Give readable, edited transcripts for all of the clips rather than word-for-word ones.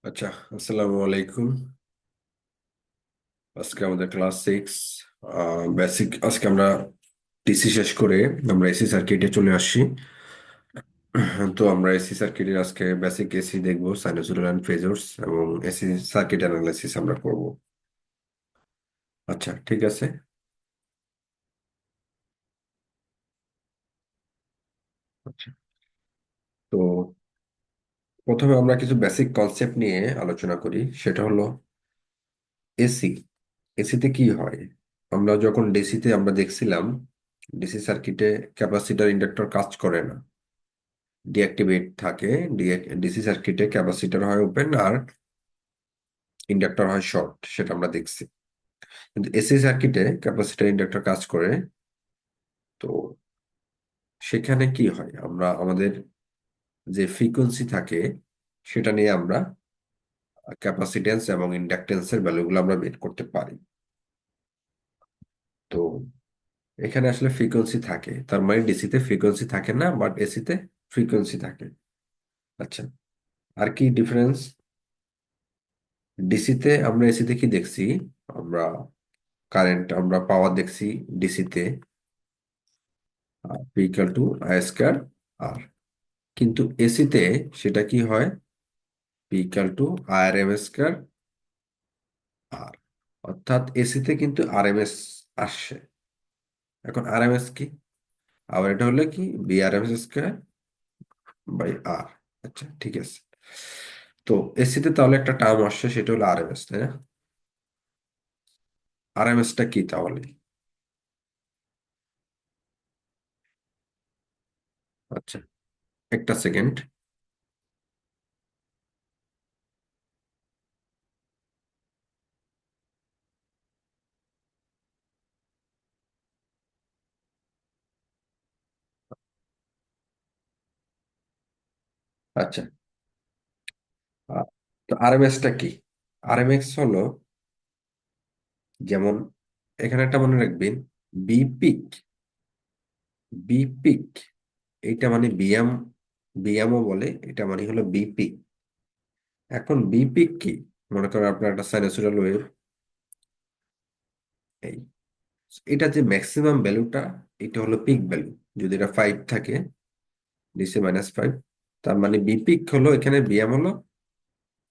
আচ্ছা, আসসালামু আলাইকুম। আজকে আমাদের ক্লাস 6 বেসিক। আজকে আমরা টিসি শেষ করে আমরা এসি সার্কিটে চলে আসছি। তো আমরা এসি সার্কিটের আজকে বেসিক এসি দেখবো, সাইনোসয়েডাল এন্ড ফেজরস, এবং এসি সার্কিট অ্যানালাইসিস আমরা করব। আচ্ছা, ঠিক আছে। আচ্ছা, তো প্রথমে আমরা কিছু বেসিক কনসেপ্ট নিয়ে আলোচনা করি। সেটা হলো এসি। এসিতে কি হয়? আমরা যখন ডিসিতে আমরা দেখছিলাম, ডিসি সার্কিটে ক্যাপাসিটর ইন্ডাক্টর কাজ করে না, ডিঅ্যাক্টিভেট থাকে। ডিসি সার্কিটে ক্যাপাসিটর হয় ওপেন আর ইন্ডাক্টর হয় শর্ট, সেটা আমরা দেখছি। কিন্তু এসি সার্কিটে ক্যাপাসিটর ইন্ডাক্টর কাজ করে। তো সেখানে কি হয়, আমরা আমাদের যে ফ্রিকোয়েন্সি থাকে সেটা নিয়ে আমরা ক্যাপাসিটেন্স এবং ইন্ডাকটেন্সের ভ্যালুগুলো আমরা বের করতে পারি। তো এখানে আসলে ফ্রিকোয়েন্সি থাকে, তার মানে ডিসিতে ফ্রিকোয়েন্সি থাকে না, বাট এসিতে ফ্রিকোয়েন্সি থাকে। আচ্ছা, আর কি ডিফারেন্স? ডিসিতে আমরা এসিতে কি দেখছি? আমরা কারেন্ট, আমরা পাওয়ার দেখছি ডিসিতে P equal to I square R. কিন্তু এসিতে সেটা কি হয়? P equal to I R M square R. অর্থাৎ এসিতে কিন্তু আর এম এস আসছে। এখন আর এম এস কি? আবার এটা হলো কি, B R M S square by R. আচ্ছা, ঠিক আছে। তো এসিতে তাহলে একটা টার্ম আসছে, সেটা হলো আর এম এস, তাই না? আর এম এসটা কি তাহলে? আচ্ছা, একটা সেকেন্ড। আচ্ছা, আ- তো আর এম এসটা কি? আর এম এস হলো, যেমন এখানে একটা মনে রাখবেন, বি পিক। বি পিক এইটা মানে বিএম, বিএমও বলে, এটা মানে হলো বি পিক। এখন বি পিক কি? মনে করেন আপনার একটা সাইনোসয়েডাল ওয়েভ, এই এটা যে ম্যাক্সিমাম ভ্যালুটা, এটা হলো পিক ভ্যালু। যদি এটা 5 থাকে, ডিসি -5, তার মানে বি পিক হলো, এখানে বিএম হলো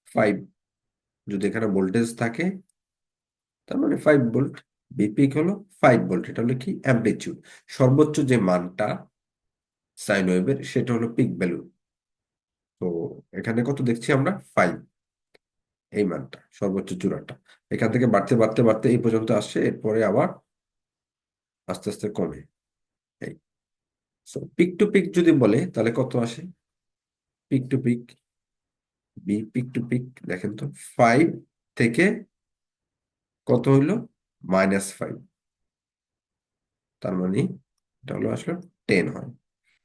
5। যদি এখানে ভোল্টেজ থাকে, তার মানে 5 ভোল্ট। বি পিক হলো 5 ভোল্ট। এটা হলো কি, অ্যামপ্লিটিউড। সর্বোচ্চ যে মানটা সাইন ওয়েভের, সেটা হলো পিক ভ্যালু। তো এখানে কত দেখছি আমরা? 5। এই মানটা সর্বোচ্চ চূড়াটা, এখান থেকে বাড়তে বাড়তে বাড়তে এই পর্যন্ত আসছে, এরপরে আবার আস্তে আস্তে কমে। এই পিক টু পিক যদি বলে, তাহলে কত আসে? Peak to peak, V peak to peak, দেখেন তো, 5 থেকে কত হইলো? -5। তার মানে এটা হলো আসলে 10 হয়।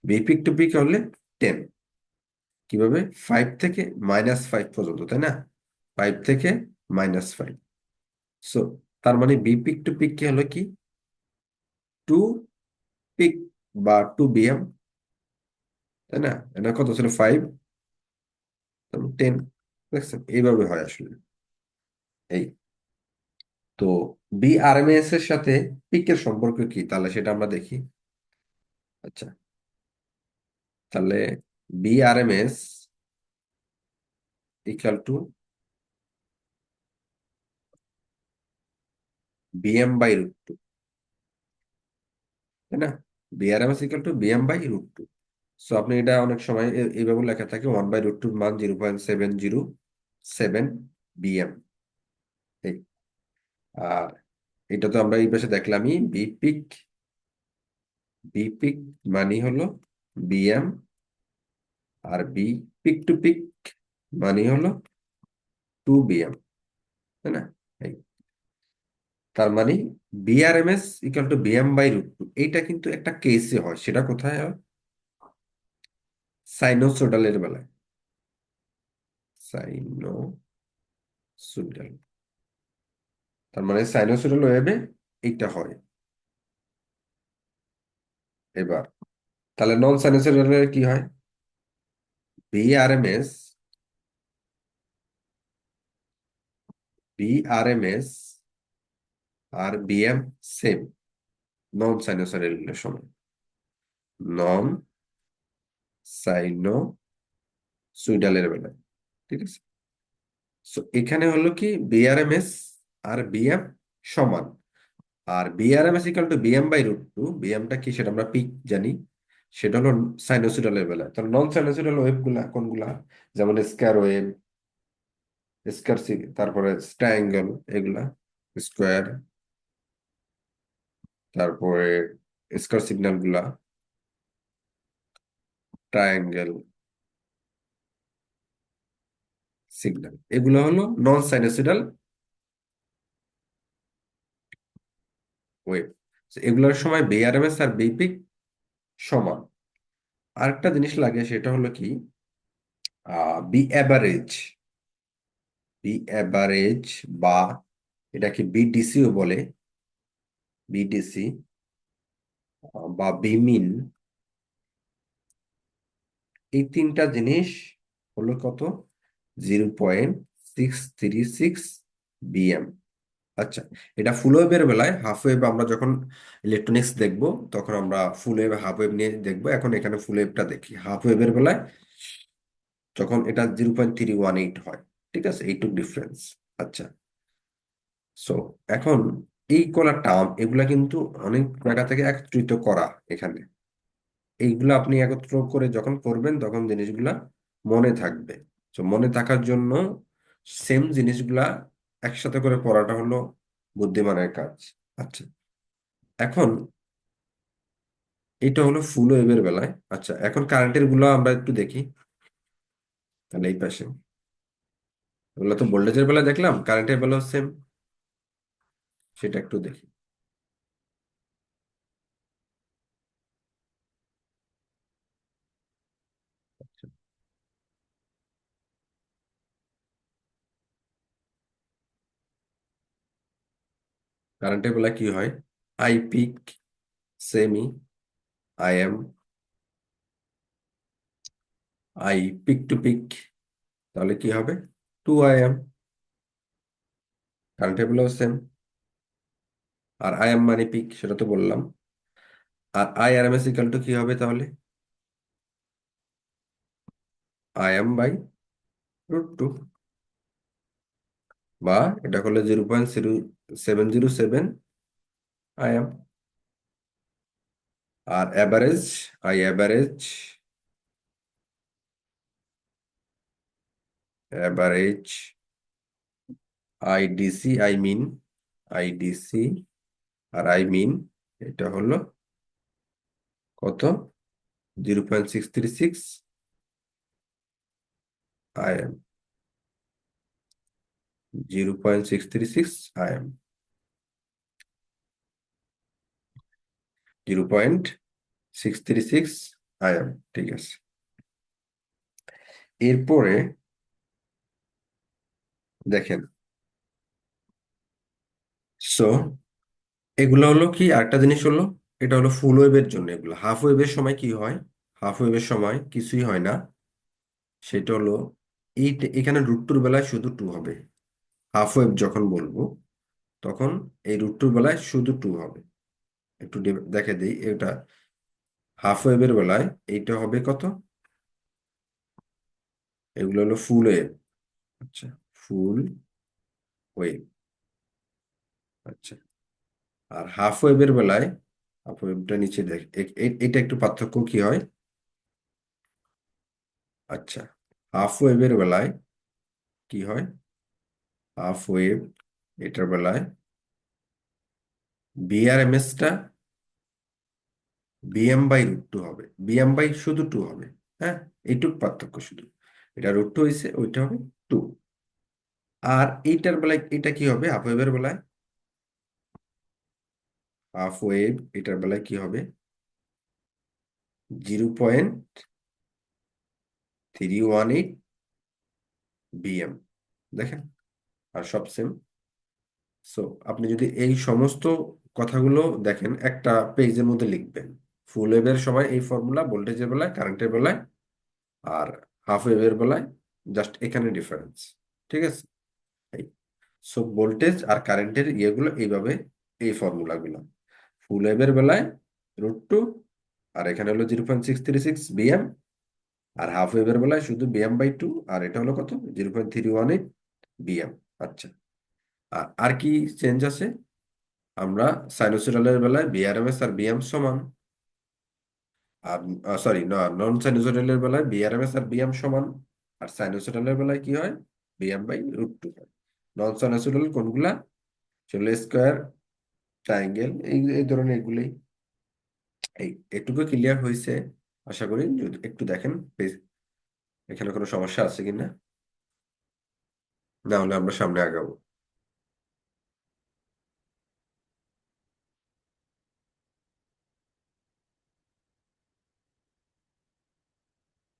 বি পিক টু পিক হলে 10। কিভাবে? 5 থেকে -5 পর্যন্ত, তাই না? 5 থেকে -5। সো তার মানে বি পিক টু পিক কি হলো কি, 2 পিক বা 2 বিএম, তাই না? এটা কত ছিল? 5, 10। দেখছেন, এইভাবে হয় আসলে। এই তো বিআরএমএস এর সাথে পিকের সম্পর্ক কি, তাহলে সেটা আমরা দেখি। আচ্ছা, তাহলে বিআরএমএস ইকুয়াল টু বিএম/√2, তাই না? বিআরএমএস ইকুয়াল টু বিএম/√2। সো আপনি এটা অনেক সময় এইভাবে লেখা থাকে, 1/√2 মান 0.707 বিএম। আর এটা তো আমরা এই পাশে দেখলামই, বি পিক মানে হলো BM, R B peak to pick মানে হলো 2 বিএম, তাই না? এই, তার মানে বিআরএমএস ইকুয়াল টু বিএম/√2, এইটা কিন্তু একটা কেসে হয়। সেটা কোথায় হয়? সাইনোসোডালের বেলায়। সাইনোসোডাল, তার মানে সাইনোসোডাল ওয়েভে এইটা হয়। এবার তাহলে নন সাইনোসোডাল কি হয়? বিআরএমএস বিআরএমএস আর বিএম সেম নন সাইনোসয়েডাল সময়, নন সাইনোসুইডালের বেলায়। ঠিক আছে, সো এখানে হলো কি বিআরএমএস আর বিএম সমান, আর বিআরএমএস ইকাল টু বিএম/√2। বিএমটা কি সেটা আমরা পিক জানি, সেটা হলো সাইনোসুইডালের বেলায়। তাহলে নন সাইনোসুইডাল ওয়েভ গুলা কোনগুলা? যেমন স্কয়ার ওয়েভ, স্কয়ার, তারপরে ট্রায়াঙ্গেল, এগুলা স্কোয়ার, তারপরে স্কয়ার সিগন্যাল গুলা, ট্রায়াঙ্গেল সিগন্যাল, এগুলো হলো নন সাইনোসুইডাল ওয়েভ। এগুলোর সময় বিআরএমএস আর বিপিক সমান। আরেকটা জিনিস লাগে, সেটা হলো কি বি অ্যাভারেজ। বি অ্যাভারেজ বা এটাকে বিডিসিও বলে, বিডিসি বা বিমিন, এই তিনটা জিনিস হলো কত? 0.636 বিএম। আচ্ছা, এটা ফুল ওয়েভের বেলায়। হাফ ওয়েভ আমরা যখন ইলেকট্রনিক্স দেখব তখন আমরা ফুল ওয়েভ হাফ ওয়েভ নিয়ে দেখবো। এখন এখানে ফুল ওয়েভটা দেখি। হাফ ওয়েভের বেলায় যখন এটা 0.318 হয়, ঠিক আছে, এইটুক ডিফারেন্স। আচ্ছা, সো এখন এই কলা টার্ম এগুলা কিন্তু অনেক জায়গা থেকে একত্রিত করা এখানে। এইগুলা আপনি একত্র করে যখন করবেন তখন জিনিসগুলা মনে থাকবে। তো মনে থাকার জন্য সেম জিনিসগুলা একসাথে করে পড়াটা হলো বুদ্ধিমানের কাজ। আচ্ছা, এখন এটা হলো ফুল ওয়েভের বেলায়। আচ্ছা, এখন কারেন্টের গুলো আমরা একটু দেখি। তাহলে এই পাশে এগুলো তো ভোল্টেজের বেলায় দেখলাম, কারেন্টের বেলাও সেম, সেটা একটু দেখি। কারেন্টের বেলায় কি হয়? I peak same, I M, I peak to peak, তাহলে কি হবে? 2 IM। কারেন্টের বেলাও সেম। আর আই এম মানে পিক, সেটা তো বললাম। আর IRMS ইকাল টু কি হবে তাহলে? IM/√2, বা এটা হলো 0.0707 IM। আর অ্যাভারেজ, অ্যাভারেজ IDC, আইডিসি আর মিন, এটা হলো কত? 0.636 IM, 0.636 IM, 0.636 IM। ঠিক আছে, এরপরে দেখেন। সো এগুলো হলো কি, আরেকটা জিনিস হলো, এটা হলো ফুল ওয়েভের জন্য। এগুলো হাফ ওয়েভের সময় কি হয়? হাফ ওয়েভের সময় কিছুই হয় না, সেটা হলো এখানে √2 বেলায় শুধু টু হবে। হাফ ওয়েভ যখন বলবো তখন এই √2 বেলায় শুধু টু হবে। একটু দেখে দিই এটা। হাফ ওয়েভের বেলায় এইটা হবে কত? এগুলো হলো ফুল ওয়েভ। আচ্ছা, ফুল ওয়েভ। আচ্ছা, আর হাফ ওয়েভের বেলায়, হাফ ওয়েভটা নিচে দেখ, এটা একটু পার্থক্য কি হয়? আচ্ছা, হাফ ওয়েভের বেলায় কি হয়? হাফ ওয়েভ এটার বেলায় বিআরএমএসটা বিএম/√2 হবে, শুধু টু হবে। হ্যাঁ, এইটুক পার্থক্য শুধু। এটা √2 হয়েছে, ওইটা হবে টু। আর এইটার বেলায় এটা কি হবে? হাফ ওয়েভের বেলায়, হাফ ওয়েভ এটার বেলায় কি হবে? 0.318 দেখেন, আর সব সেম। সো আপনি যদি এই সমস্ত কথাগুলো দেখেন একটা পেজের মধ্যে লিখবেন। ফুল ওয়েভের সময় এই ফর্মুলা, ভোল্টেজের বেলায়, কারেন্টের বেলায়, আর হাফ ওয়েভের বেলায় জাস্ট এখানে ডিফারেন্স। ঠিক আছে, এই। সো ভোল্টেজ আর কারেন্টের ইয়েগুলো এইভাবে, এই ফর্মুলাগুলো ফুল ওয়েভের বেলায় √2, আর এখানে হলো 0.636 বিএম, আর হাফ ওয়েভের বেলায় শুধু বিএম/2, আর এটা হলো কত, 0.318 বিএম। আচ্ছা, আর কি চেঞ্জ আছে? আমরা সাইনোসয়েডালের বেলায় বিআরএমএস আর বিএম সমান, আর সরি, নন সাইনোসয়েডালের বেলায় বিআরএমএস আর বিএম সমান, আর সাইনোসয়েডালের বেলায় কি হয়, বিএম/√2 হয়। নন সাইনোসয়েডাল কোনগুলা? সেগুলো স্কোয়ার, ট্রায়াঙ্গেল, এই এই ধরনের এগুলোই। এই এটুকু ক্লিয়ার হয়েছে আশা করি। যদি একটু দেখেন এখানে কোনো সমস্যা আছে কিনা, না হলে আমরা সামনে আগাবো।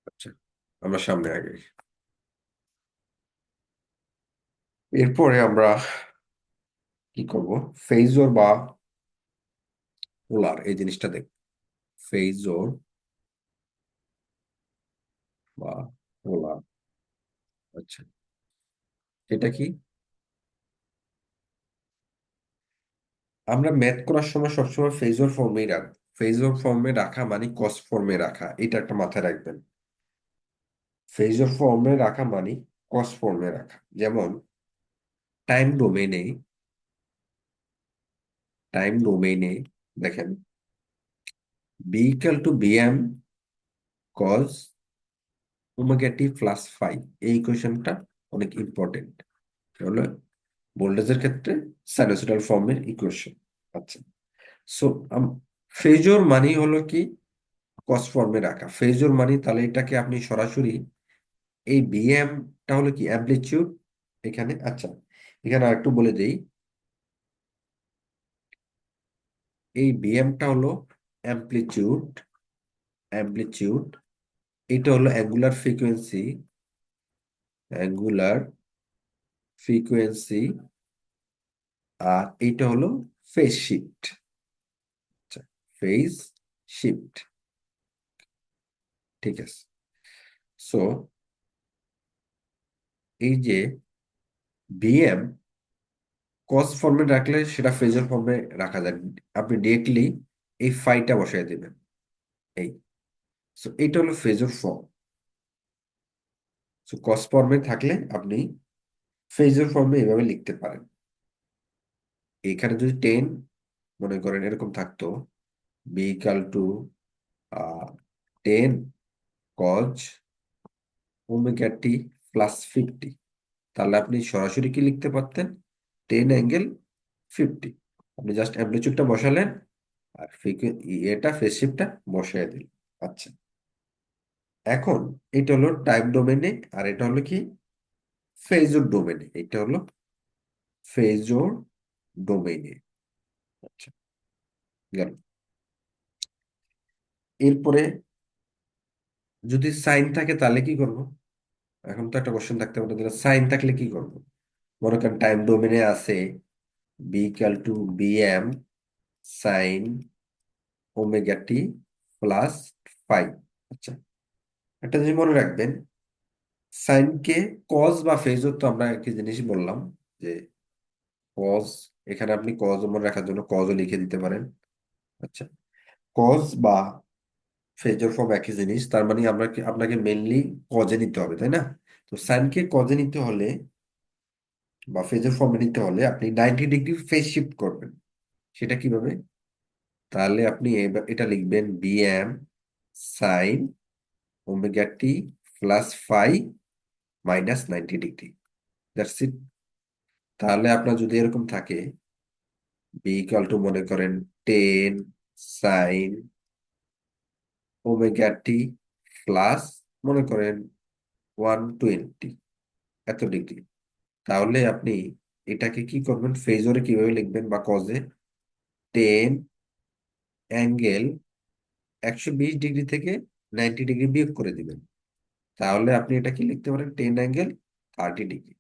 আচ্ছা, আমরা সামনে আগাই। এরপরে আমরা কি করব, ফেজর বা পোলার এই জিনিসটা দেখব। ফেজর বা পোলার, আচ্ছা, এটা কি? আমরা ম্যাথ করার সময় সবসময় ফেজর ফর্মেই রাখবো। ফেজর ফর্মে রাখা মানে কস ফর্মে রাখা, এটা একটা মাথায় রাখবেন। ফেজর ফর্মে রাখা মানে কস ফর্মে রাখা। যেমন টাইম ডোমেইনে, দেখেন B=BM cos ω t+φ, এই ইকুয়েশনটা অনেক ইম্পর্টেন্ট। হলো ভোল্টেজের ক্ষেত্রে সাইনোসয়েডাল ফর্মের ইকুয়েশন। আচ্ছা, সো ফেজর মানি হলো কি, কস ফর্মে রাখা। ফেজর মানি, তাহলে এটাকে আপনি সরাসরি, এই বিএমটা হলো কি অ্যামপ্লিটিউড এখানে। আচ্ছা, এখানে আরেকটু বলে দেই, এই বিএমটা হলো অ্যামপ্লিটিউড, অ্যামপ্লিটিউড এটা হলো অ্যাঙ্গুলার ফ্রিকোয়েন্সি, আর এইটা হলো ফেজ শিফট। আচ্ছা, ফেজ শিফট, ঠিক আছে। সো এই যে বিএম কস ফর্মে রাখলে সেটা ফেজর ফর্মে রাখা যায়। আপনি ডিরেক্টলি এই ফাইটা বসাই দেবেন, এই। সো এইটা হলো ফেজর ফর্ম। সো কস ফর্মে থাকলে আপনি ফেজর ফর্মে এভাবে লিখতে পারেন। এখানে যদি 10 মনে করেন এরকম থাকতো, B=10 cos ω t+50, তাহলে আপনি সরাসরি কি লিখতে পারতেন, 10 ∠50। আপনি জাস্ট অ্যামপ্লিটিউডটা বসালেন, আর এটা ফেজ শিফটটা বসাই দিলেন। আচ্ছা, এখন এটা হলো টাইম ডোমেনে, আর এটা হলো কি ফেজর ডোমেনে। এটা হলো ফেজর ডোমেনে। আচ্ছা, গেল। এরপরে যদি সাইন থাকে তাহলে কি করব? এখন তো একটা কোশ্চেন থাকতে পারে, সাইন থাকলে কি করব? মনে করেন টাইম ডোমেনে আছে B=BM সাইন ω t+φ। আচ্ছা, একটা জিনিস মনে রাখবেন, সাইনকে কজ বা ফেজর, তো আমরা একই জিনিসই বললাম যে কজ, এখানে আপনি কজ মনে রাখার জন্য কজও লিখে দিতে পারেন। আচ্ছা, কজ বা ফেজর ফর্ম একই জিনিস, তার মানে আমরা আপনাকে মেনলি কজে নিতে হবে, তাই না? তো সাইনকে কজে নিতে হলে বা ফেজর ফর্মে নিতে হলে আপনি 90 ডিগ্রি ফেজ শিফট করবেন। সেটা কিভাবে? তাহলে আপনি এটা লিখবেন BM sin ω t+φ -90 degree. That's it. তাহলে আপনার যদি এরকম থাকে, B= মনে করেন 10 sin ω t প্লাস মনে করেন 120 এত ডিগ্রি, তাহলে আপনি এটাকে কি করবেন, ফেজরে কিভাবে লিখবেন বা কজে, 10 ∠120 ডিগ্রি থেকে 90 ডিগ্রি বিয়োগ করে দিবেন। তাহলে আপনি এটা কি লিখতে পারেন, 10 ∠30 ডিগ্রি।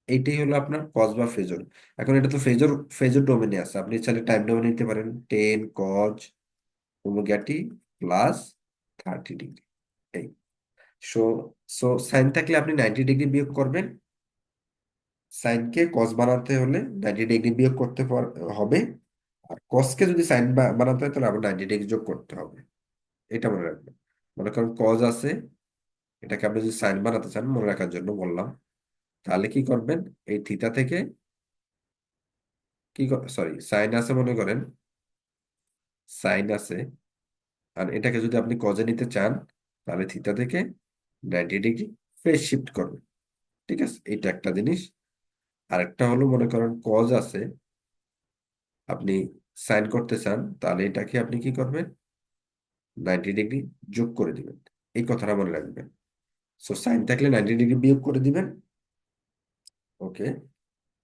এইটাই হলো আপনার কজ বা ফেজর। এখন এটা তো ফেজর, ফেজর ডোমেনে আছে, আপনি চাইলে টাইম ডোমেনে নিতে পারেন, 10 cos ω t+30 ডিগ্রি। এই সো সো সাইন থাকলে আপনি 90 ডিগ্রি বিয়োগ করবেন, সাইনকে কস বানাতে হলে 90 ডিগ্রি বিয়োগ করতে হবে, আর কসকে যদি সাইন বানাতে হয় তাহলে আবার 90 ডিগ্রি যোগ করতে হবে। এটা মনে রাখবেন। মনে করেন কজ আছে, এটাকে আপনি যদি সাইন বানাতে চান মনে রাখার জন্য বললাম, তাহলে কি করবেন, এই থিতা থেকে কি, সরি সাইন আছে মনে করেন, সাইন আছে, আর এটাকে যদি আপনি কজে নিতে চান তাহলে থিতা থেকে 90 ডিগ্রি ফেজ শিফট করবেন। ঠিক আছে, এটা একটা জিনিস। আরেকটা হলো মনে করেন কজ আছে, আপনি সাইন করতে চান, তাহলে এটাকে আপনি কি করবেন, 90 ডিগ্রি যোগ করে দিবেন। এই কথাটা মনে রাখবেন। সো সাইন থাকলে 90 ডিগ্রি বিয়োগ করে দিবেন। ওকে,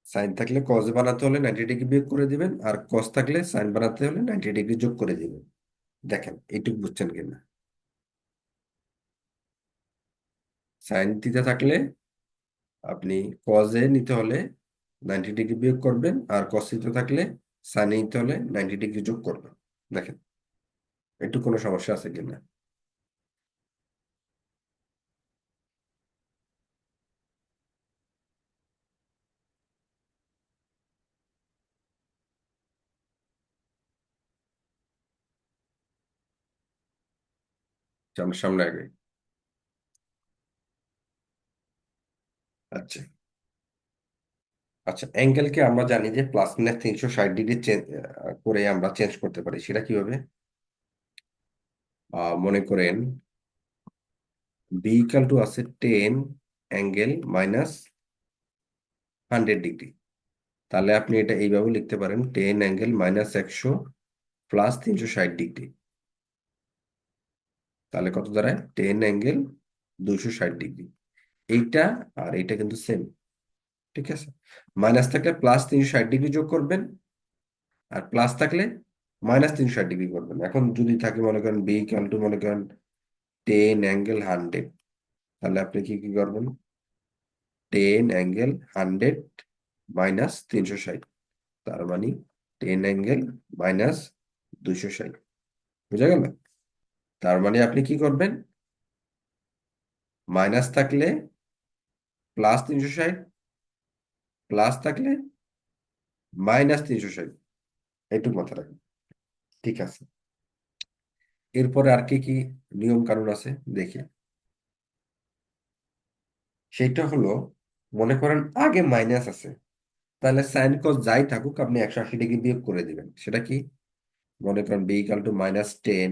সাইন থাকলে কজ বানাতে হলে 90 ডিগ্রি বিয়োগ করে দিবেন, আর কস থাকলে সাইন বানাতে হলে 90 ডিগ্রি যোগ করে দিবেন। দেখেন এইটুকু বুঝছেন কিনা। সাইন থিটা থাকলে আপনি কজে নিতে হলে 90 ডিগ্রি বিয়োগ করবেন, আর কস থিটা থাকলে সাইনে নিতে হলে 90 ডিগ্রি যোগ করবেন। দেখেন একটু কোনো সমস্যা আছে কিনা। সামনে সামনে আগে। আচ্ছা, আচ্ছা অ্যাঙ্গেলকে আমরা জানি যে প্লাস মাইনাস 360 ডিগ্রি করে আমরা চেঞ্জ করতে পারি। সেটা কিভাবে, মনে করেন বি ইকাল টু আছে 10 অ্যাঙ্গেল মাইনাস 100 ডিগ্রি। তাহলে আপনি এটা এইভাবে লিখতে পারেন 10 অ্যাঙ্গেল মাইনাস 100 প্লাস 360 ডিগ্রি। তাহলে কত দাঁড়ায়, 10 অ্যাঙ্গেল 260 ডিগ্রি। এইটা আর এইটা কিন্তু সেম। ঠিক আছে, মাইনাস থাকলে প্লাস 360 ডিগ্রি যোগ করবেন, আর প্লাস থাকলে মাইনাস 360 ডিগ্রি করবেন। এখন যদি থাকে মনে করেন বি ইকাল টু মনে করেন 10 অ্যাঙ্গেল 100, তাহলে আপনি কি কি করবেন, 10 অ্যাঙ্গেল 100 মাইনাস 360, তার মানে 10 অ্যাঙ্গেল মাইনাস 260। বুঝা গেল? তার মানে আপনি কি করবেন, মাইনাস থাকলে +360, প্লাস থাকলে -360। এইটুকু মাথা রাখবেন। ঠিক আছে, এরপরে আর কি কি নিয়ম কানুন আছে দেখি। সেটা হলো, মনে করেন আগে মাইনাস আছে, তাহলে সাইন কস যাই থাকুক আপনি 180 ডিগ্রি বিয়োগ করে দিবেন। সেটা কি, মনে করেন B equal to -10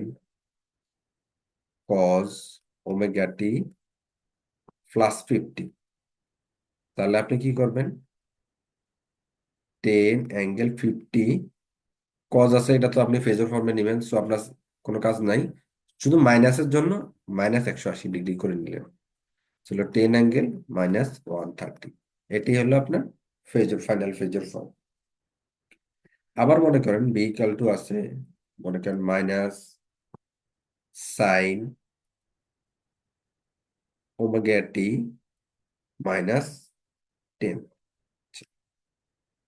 cos ω t +50, তাহলে আপনি কি করবেন, 10 অ্যাঙ্গেল 50 কজ আছে, এটা তো আপনি ফেজর ফর্মে নেবেন, সো আপনার কোনো কাজ নাই, শুধু মাইনাসের জন্য -180 ডিগ্রি করে নিলেন। ছিল 10 অ্যাঙ্গেল মাইনাস 130। এটি হলো আপনার ফেজর, ফাইনাল ফেজর ফর্ম। আবার মনে করেন বি ইকাল টু আছে, মনে করেন -sin ω t -10,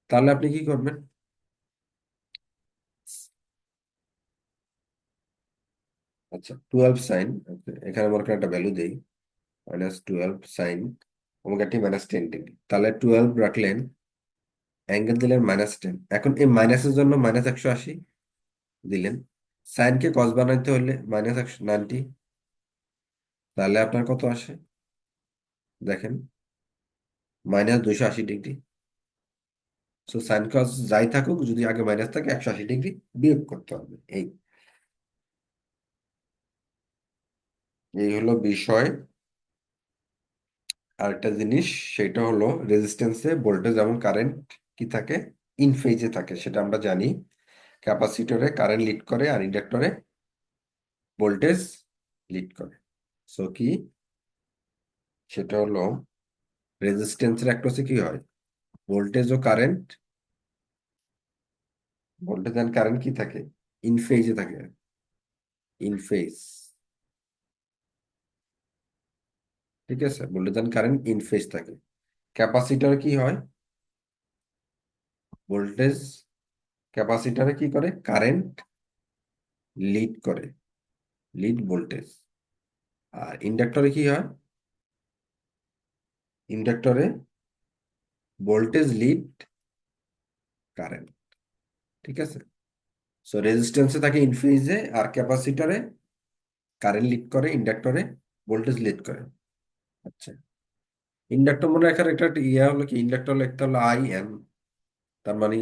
তাহলে আপনি কি করবেন, আচ্ছা 12 sin, এখানে মনে করেন একটা ভ্যালু দেই, -12 sin ω t -10 ডিগ্রি, তাহলে 12 রাখলেন, অ্যাঙ্গেল দিলেন -10, এখন এই মাইনাসের জন্য -180 দিলেন, সাইনকে কস বানাইতে হলে -190, তাহলে আপনার কত আসে দেখেন, -280 ডিগ্রি। সো সাইন কস যাই থাকুক যদি আগে মাইনাস থাকে 180 ডিগ্রি বিয়োগ করতে হবে। এই এই হলো বিষয়। আরেকটা জিনিস, সেটা হলো রেজিস্ট্যান্সে ভোল্টেজ এবং কারেন্ট কি থাকে, ইন ফেজে থাকে, সেটা আমরা জানি। ক্যাপাসিটরে কারেন্ট লিড করে আর ইন্ডাক্টরে ভোল্টেজ লিড করে। সো কি, সেটা হলো রেজিস্ট্যান্সের একটা হচ্ছে কি হয়, ভোল্টেজ ও কারেন্ট, ভোল্টেজ এন্ড কারেন্ট কি থাকে, ইন ফেজে থাকে, ইন ফেজ। ঠিক আছে, voltage and current in phase থাকে। ক্যাপাসিটর কি হয়, ভোল্টেজ, ক্যাপাসিটরে কি করে, কারেন্ট লিড করে, লিড ভোল্টেজ। আর ইন্ডাক্টরে কি হয়, ইন্ডাক্টরে ভোল্টেজ লিড কারেন্ট। ঠিক আছে, সো রেজিস্ট্যান্সে থাকে ইনফিনিটে, আর ক্যাপাসিটরে কারেন্ট লিড করে, ইন্ডাক্টরে ভোল্টেজ লিড করে। আচ্ছা, ইন্ডাক্টর মনে রাখার একটা একটা ইয়ে হলো কি, ইন্ডাক্টর লিখতে হলো আই এন, তার মানে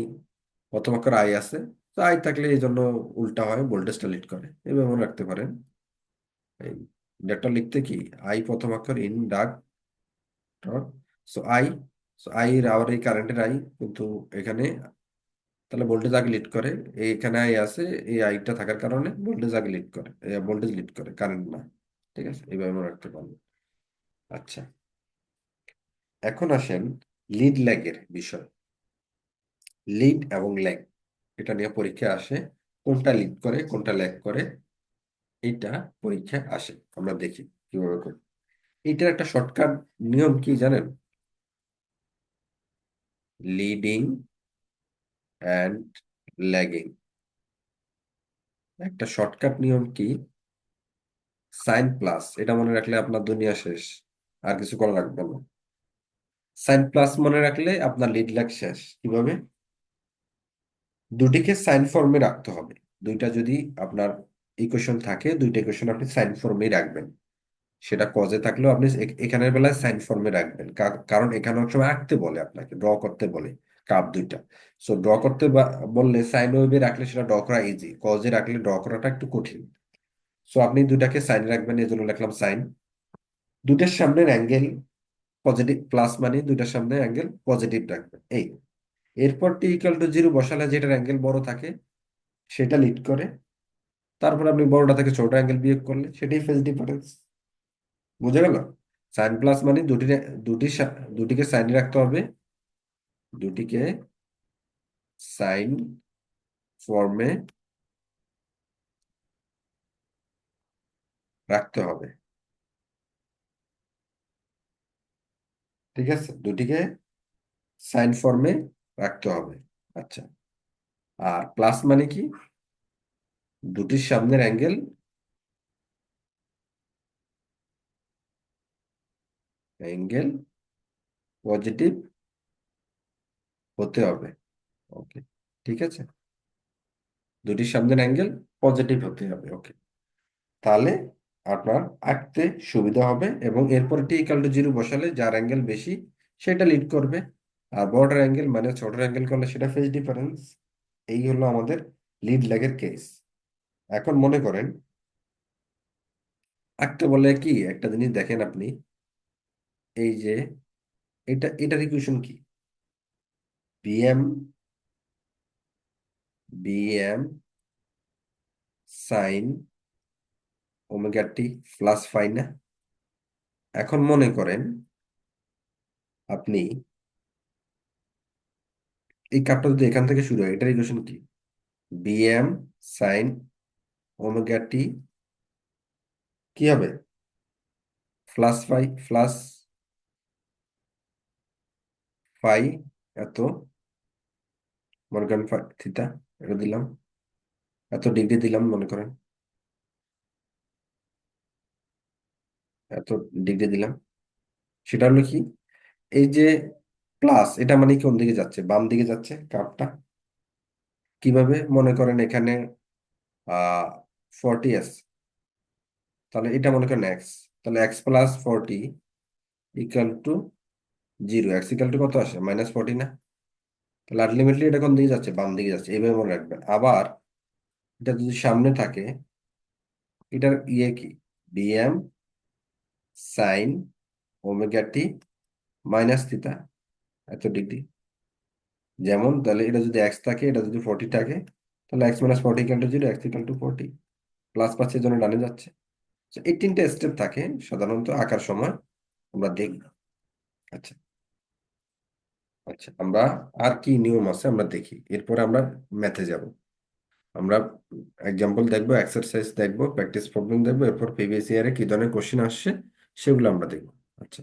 প্রথম অক্ষর আই আছে, তো আই থাকলে এই জন্য উল্টা হয়, ভোল্টেজটা লিড করে, এভাবে মনে রাখতে পারেন। এই ইন্ডাক্টর লিখতে কি, আই প্রথম অক্ষর, inductor, so I, so I আবার এই কারেন্টের আই, কিন্তু এখানে তাহলে ভোল্টেজ আগে লিড করে, এখানে আই আছে, এই আইটা থাকার কারণে ভোল্টেজ আগে লিড করে, ভোল্টেজ লিড করে, কারেন্ট না। ঠিক আছে, এইভাবে মনে রাখতে পারবেন। আচ্ছা, এখন আসেন লিড ল্যাগের বিষয়। লিড এবং ল্যাগ, এটা নিয়ে পরীক্ষা আসে, কোনটা লিড করে কোনটা ল্যাগ করে, এটা পরীক্ষায় আসে। আমরা দেখি কিভাবে করি। এটার একটা শর্টকাট নিয়ম কি জানেন? লিডিং অ্যান্ড ল্যাগিং, একটা শর্টকাট নিয়ম কি, সাইন প্লাস, এটা মনে রাখলে আপনার দুনিয়া শেষ, আর কিছু করা লাগবে না। সাইন প্লাস মনে রাখলে আপনার লিড ল্যাগ শেষ। কিভাবে? দুটিকে সাইন ফর্মে রাখতে হবে। দুইটা যদি আপনার ইকুয়েশন থাকে, দুইটা ইকুয়েশন আপনি সাইন ফর্মেই রাখবেন। সেটা কজে থাকলেও আপনি এখানের বেলায় সাইন ফর্মে রাখবেন, কারণ এখানে অনেক সময় আঁকতে বলে, আপনাকে ড্র করতে বলে কার্ভ দুইটা। সো ড্র করতে বললে সাইন ওয়েভে রাখলে সেটা ড্র করা ইজি, কজে রাখলে ড্র করাটা একটু কঠিন। সো আপনি দুটাকে সাইন রাখবেন, এই জন্য লিখলাম সাইন। দুটার সামনের অ্যাঙ্গেল পজিটিভ, প্লাস মানে দুইটার সামনে অ্যাঙ্গেল পজিটিভ রাখবেন, এই। এরপর টি ইকুয়াল টু জিরো বসালে যেটার অ্যাঙ্গেল বড় থাকে সেটা লিড করে, তারপর আপনি বড়টা থেকে ছোট অ্যাঙ্গেল বিয়োগ করলে সেটাই ফেজ ডিফারেন্স। বুঝে গেল? সাইন প্লাস মানে দুটিকে সাইনে রাখতে হবে, দুটিকে সাইন ফর্মে রাখতে হবে। ঠিক আছে, দুটিকে সাইন ফর্মে রাখতে হবে। আচ্ছা, আর প্লাস মানে কি, দুটির সামনের অ্যাঙ্গেল অ্যাঙ্গেল পজিটিভ হতে হবে। ওকে, ঠিক আছে, দুটির সামনের অ্যাঙ্গেল পজিটিভ হতে হবে। ওকে, তাহলে আপনার আঁকতে সুবিধা হবে, এবং এরপরে টি ইকাল টু জিরো বসালে যার অ্যাঙ্গেল বেশি সেটা লিড করবে, আর বড়টার অ্যাঙ্গেল মানে ছোটার অ্যাঙ্গেল করলে সেটা ফেজ ডিফারেন্স। এই হলো আমাদের লিড ল্যাগের কেস। এখন মনে করেন আঁকতে বলে কি, একটা জিনিস দেখেন আপনি, এই যে এটার ইকুয়েশন কি, BM, BM sine omega T plus phi না? এখন মনে করেন আপনি এই কাপটা যদি এখান থেকে শুরু হয়, এটার ইকুয়েশন কি, বিএম সাইন ওমেগা টি কি হবে, প্লাস ফাই, প্লাস ফাই এত, মনে করেন থিটা, এটা দিলাম, এত ডিগ্রি দিলাম মনে করেন, এত ডিগ্রি দিলাম। সেটা হলো কি, এই যে প্লাস, এটা মানে কোন দিকে যাচ্ছে, বাম দিকে যাচ্ছে কাপটা। কিভাবে? মনে করেন এখানে 40 আছে, তাহলে এটা মনে করেন এক্স, তাহলে x plus 40 equal to zero, x equal to কত আসে, -40 না? তাহলে আলটিমেটলি এটা কোন দিকে যাচ্ছে, বাম দিকে যাচ্ছে, এইভাবে মনে রাখবেন। আবার এটা যদি সামনে থাকে, এটার ইয়ে কি, BM sine omega t minus theta এত ডিগ্রি। যেমন তাহলে এটা যদি এক্স থাকে, এটা যদি 40 থাকে, তাহলে x minus 40 equal to zero, x equal to 40, plus পাচ্ছে জন্য ডানে যাচ্ছে। তো এই তিনটে স্টেপ থাকে সাধারণত আঁকার সময়, আমরা দেখব। আচ্ছা, আচ্ছা, আমরা আর কি নিয়ম আছে আমরা দেখি, এরপরে আমরা ম্যাথে যাব। আমরা এক্সাম্পল দেখবো, এক্সারসাইজ দেখবো, প্র্যাকটিস প্রবলেম দেখবো, এরপর প্রিভিয়াস ইয়ারে কি ধরনের কোশ্চেন আসছে সেগুলো আমরা দেখবো। আচ্ছা,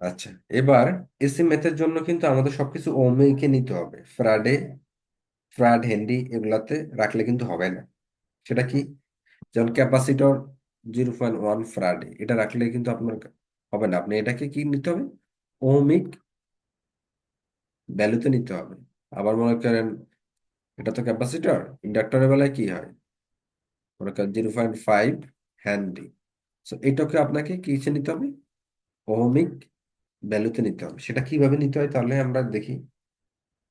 আচ্ছা, এবার এসি ম্যাথের জন্য কিন্তু আমাদের সবকিছু ওমেকে নিতে হবে, ফ্রাড হেনরি এগুলাতে রাখলে কিন্তু হবে না। সেটা কি, যেমন ক্যাপাসিটর 0.1 ফ্রাড, এটা রাখলে কিন্তু আপনার হবে না, আপনি এটাকে কি নিতে হবে, ওহমিক ভ্যালুতে নিতে হবে। আবার মনে করেন এটা তো ক্যাপাসিটর, ইন্ডাক্টরের বেলায় কি হয়, মনে করেন 0.5 হেনরি। তো এটাকে আপনাকে কিসে নিতে হবে, ওহমিক ভ্যালুতে নিতে হবে। সেটা কিভাবে নিতে হয় তাহলে আমরা দেখি।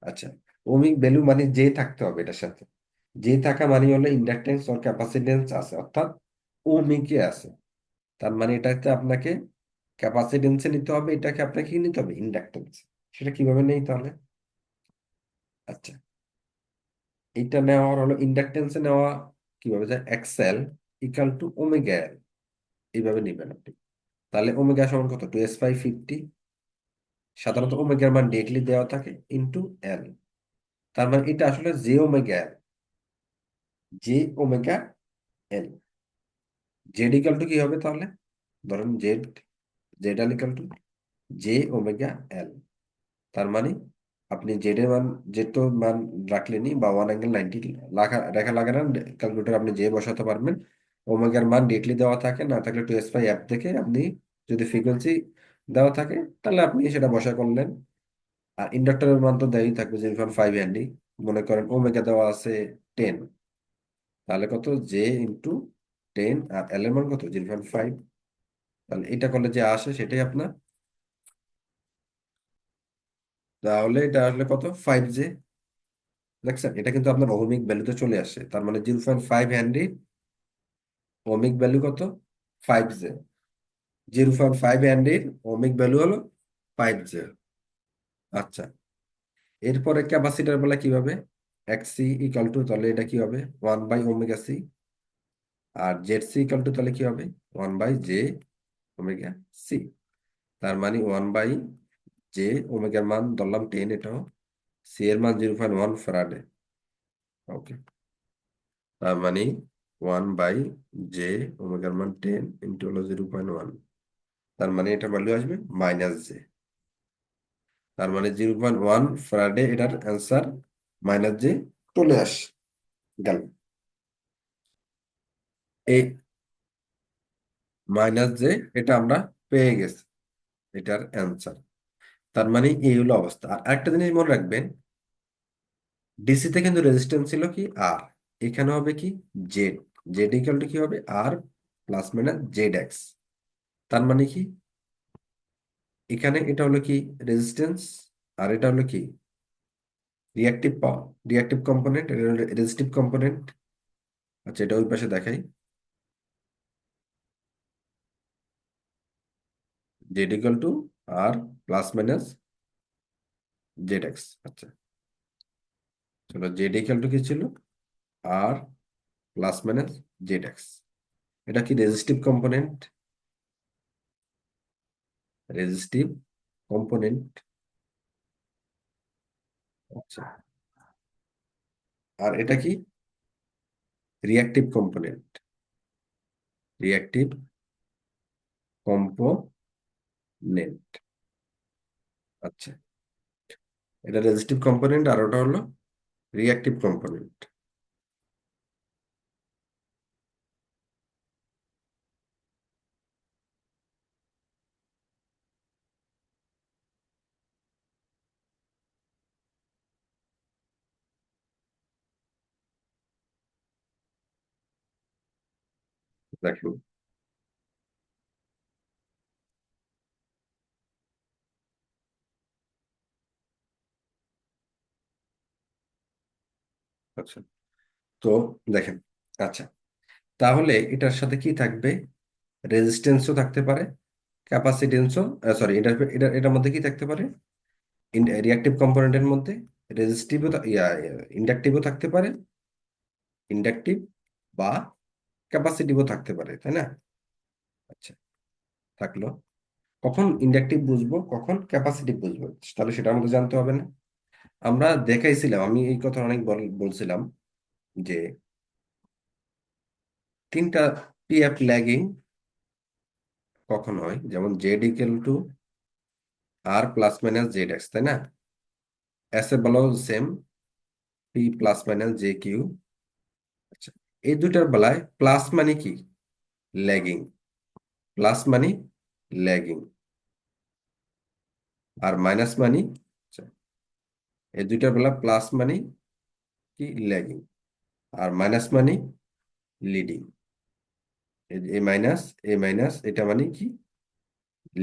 আচ্ছা, ওহমিক ভ্যালু মানে যে থাকতে হবে এটার সাথে, যে থাকা মানে হলো ইন্ডাকটেন্স ওর ক্যাপাসিটেন্স আছে, অর্থাৎ ওহমিকে আছে। তার মানে এটাকে আপনাকে ক্যাপাসিটেন্সে নিতে হবে, এটাকে আপনাকে কি নিতে হবে, ইন্ডাকটেন্স। সেটা কিভাবে নেই তাহলে। আচ্ছা, এটা নেওয়ার হলো ইন্ডাকটেন্সে নেওয়া কিভাবে যায়, এক্সএল ইকাল টু ওমেগা এল, এইভাবে নিবেন আপনি। তাহলে ওমেগা সমান কত, 2s/50। সাধারণত ওমেগার মান ডিরেক্টলি দেওয়া থাকে ইনটু এল। তার মানে এটা আসলে J omega L, J omega L. Z equal to কি হবে তাহলে, ধরেন Z, Z L equal to J omega এল। তার মানে আপনি জেড এর মান, জেড তো মান রাখলেনি, বা 1 অ্যাঙ্গেল 90 রেখা লাগে না, ক্যালকুলেটর আপনি যে বসাতে পারবেন। ওমেগার মান ডিরেক্টলি দেওয়া থাকে, না থাকলে 2s/, অ্যাপ থেকে আপনি যদি ফ্রিকোয়েন্সি দেওয়া থাকে তাহলে আপনি সেটা বসা করলেন। আর ইন্ডাক্টরের মান তো দেওয়াই থাকবে 0.5 হেনরি। মনে করেন ওমেগা দেওয়া আছে 10, তাহলে কত, জে ইন্টু 10, আর এল এর মান কত, 0.5। তাহলে এটা করলে যে আসে সেটাই আপনার, তাহলে এটা আসলে কত, 5 জে। দেখছেন, এটা কিন্তু আপনার ওহমিক ভ্যালুতে চলে আসে। তার মানে 0.5 হেনরি, ওহমিক ভ্যালু কত, 5 জে। 0.5 হেনরির ওহমিক ভ্যালু হলো 5 জে। আচ্ছা, এরপরে ক্যাপাসিটার বলা কিভাবে, এক্স সি ইকাল টু, তাহলে এটা কি হবে, 1/ওমেগা সি। আর জেড সি ইকাল টু তাহলে কি হবে, 1/জে ওমেগা সি। তার মানে 1/জে, ওমেগার মান ধরলাম 10, এটাও সি এর মান 0.1 ফ্যারাডে। ওকে, তার মানে 1/জে, ওমেগার মান 10 ইন্টু হলো 0.1। তার মানে এটা ভ্যালু আসবে -জে। তার মানে 0.1 ফ্যারাডে, এটার অ্যান্সার -জে চলে আস গেল। এই -জে এটা আমরা পেয়ে গেছি, এটার অ্যান্সার। তার মানে এই হলো অবস্থা। আর একটা জিনিস মনে রাখবেন, ডিসিতে কিন্তু রেজিস্ট্যান্স ছিল কি আর, এখানে হবে কি জেড। জেড ইকুয়াল টু কি হবে, আর প্লাস মাইনাস জেড এক্স। তার মানে কি, এখানে এটা হলো কি রেজিস্ট্যান্স, আর এটা হলো কি রিয়াক্টিভ পাওয়ার, রিয়াক্টিভ কম্পোনেন্ট, এটা হলো রেজিস্টিভ কম্পোনেন্ট। আচ্ছা, এটা ওই পাশে দেখাই, Z equal to R plus minus Z X. আচ্ছা, চলো, জেড ইকুয়াল টু কি ছিল, R plus minus Z X. এটা কি রেজিস্টিভ কম্পোনেন্ট, রেজিস্টিভ কম্পোনেন্ট। আচ্ছা, আর এটা কি রিয়াক্টিভ কম্পোনেন্ট, রিয়াক্টিভ কম্পোনেন্ট। আচ্ছা, এটা রেজিস্টিভ কম্পোনেন্ট, আর ওটা হলো রিয়াক্টিভ কম্পোনেন্ট। দেখেন, আচ্ছা, তো দেখেন, আচ্ছা, তাহলে এটার সাথে কি থাকবে, রেজিস্ট্যান্সও থাকতে পারে, ক্যাপাসিটেন্সও, সরি, এটার মধ্যে কি থাকতে পারে, রিয়াক্টিভ কম্পোনেন্টের মধ্যে রেজিস্টিভও, ইন্ডাকটিভও থাকতে পারে, ইন্ডাকটিভ বা ক্যাপাসিটিভও থাকতে পারে, তাই না। আচ্ছা, থাকলো, কখন ইন্ডাকটিভ বুঝবো কখন ক্যাপাসিটিভ বুঝবো, তাহলে সেটা আমাদের জানতে হবে না। আমরা দেখাইছিলাম, আমি এই কথা অনেক বলছিলাম যে তিনটা পিএফ ল্যাগিং কখন হয়, যেমন Z equal to R plus minus Z X, তাই না। এস এ বেলাও same, P plus minus J Q. আচ্ছা, এই দুটার বেলায় প্লাস মানে কি, ল্যাগিং, প্লাস মানে ল্যাগিং। আর মাইনাস মানি, আচ্ছা, এই দুইটার বেলা প্লাস মানি কি ল্যাগিং, আর মাইনাস মানি লিডিং। এই মাইনাস, এই মাইনাস, এটা মানে কি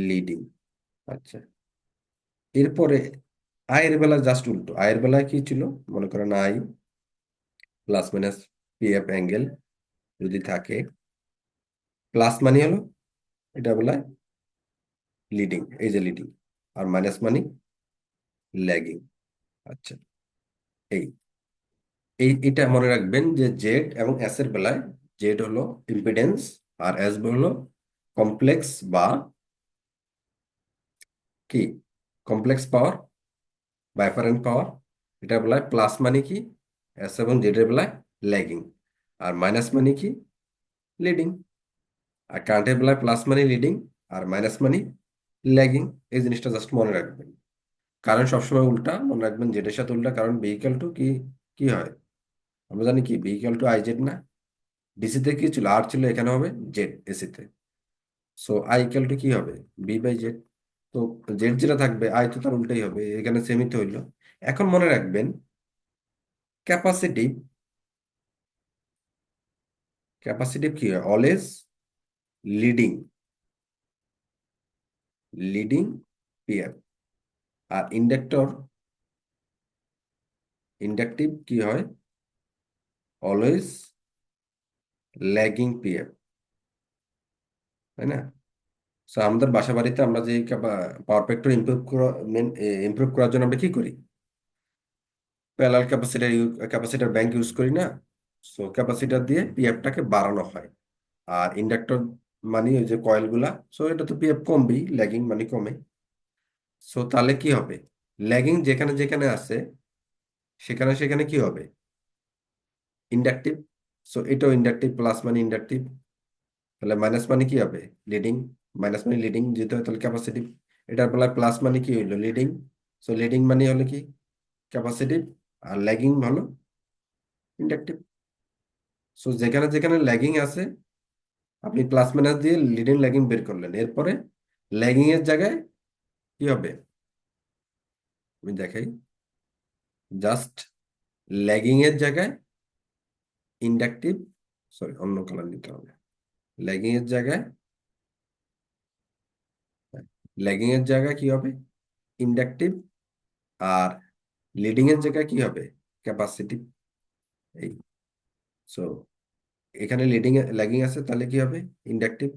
লিডিং। আচ্ছা, এরপরে আয়ের বেলা জাস্ট উল্টো। আয়ের বেলায় কি ছিল, মনে করেন I plus minus P F angle যদি থাকে, প্লাস মানি হলো এটা বেলায় লিডিং, এই যে লিডিং, আর মাইনাস মানি ল্যাগিং। আচ্ছা, এই এই এটা মনে রাখবেন যে জেড এবং এস এর বেলায় জেড হলো ইম্পিডেন্স, আর এস হলো কমপ্লেক্স বা কি কমপ্লেক্স পাওয়ার বা অ্যাপারেন্ট পাওয়ার। এটা বেলায় প্লাস মানে কি এস এবং জেড এর বেলায় ল্যাগিং, আর মাইনাস মানে কি লিডিং। আর কারেন্টের বেলায় প্লাস মানে লিডিং, আর মাইনাস মানে ল্যাগিং। এই জিনিসটা জাস্ট মনে রাখবেন। কারণ সবসময় উল্টা মনে রাখবেন, জেড এর সাথে উল্টা, কারণ ভেহিক্যাল টু কি কি হয় আমরা জানি কি ভেহিক্যাল টু আই জেড না। ডিসি তে কি ছিল, আর ছিল, এখানে হবে জেড এসি তে। সো আই ইকুয়াল টু কি হবে, বি বাই জেড। তো জেড যেটা থাকবে আই তো তার উল্টাই হবে, এখানে সেমই তো হইলো। এখন মনে রাখবেন ক্যাপাসিটিভ, ক্যাপাসিটিভ কি হয় অলওয়েজ লিডিং, লিডিং পেয়ার। আর ইন্ডাক্টর, ইন্ডাকটিভ কি হয় অলওয়েজ ল্যাগিং পেয়ার, তাই না? সো আমাদের বাসা বাড়িতে আমরা যে পাওয়ার ফ্যাক্টর ইমপ্রুভ করার জন্য আমরা কি করি, প্যারালাল ক্যাপাসিটার ব্যাংক ইউজ করি না? সো ক্যাপাসিটার দিয়ে পিএফটাকে বাড়ানো হয়। আর ইন্ডাক্টর মানে ওই যে কয়েল গুলা, সো এটা তো পিএফ কমবেই, ল্যাগিং মানে কমে। সো তাহলে কি হবে, ল্যাগিং যেখানে যেখানে আছে সেখানে সেখানে কি হবে ইন্ডাকটিভ। সো এটাও ইন্ডাকটিভ, প্লাস মানে ইন্ডাকটিভ। তাহলে মাইনাস মানে কি হবে লিডিং, মাইনাস মানে লিডিং যেতে হয় তাহলে ক্যাপাসিটিভ। এটার বেলায় প্লাস মানে কি হইলো লিডিং। সো লিডিং মানে হলো কি ক্যাপাসিটিভ, আর ল্যাগিং হলো ইন্ডাকটিভ। সো যেখানে যেখানে ল্যাগিং আছে আপনি প্লাস মাইনাস দিয়ে লিডিং ল্যাগিং বের করলেন, এরপরে ল্যাগিং এর জায়গায় কি হবে আমি দেখাই, জাস্ট ল্যাগিং এর জায়গায় ইন্ডাকটিভ, সরি অন্য কালার নিতে হবে, ল্যাগিং এর জায়গায়, ল্যাগিং এর জায়গায় কি হবে ইন্ডাকটিভ, আর লিডিং এর জায়গায় কি হবে ক্যাপাসিটিভ। এই সো এখানে লিডিং ল্যাগিং আছে তাহলে কি হবে ইন্ডাকটিভ।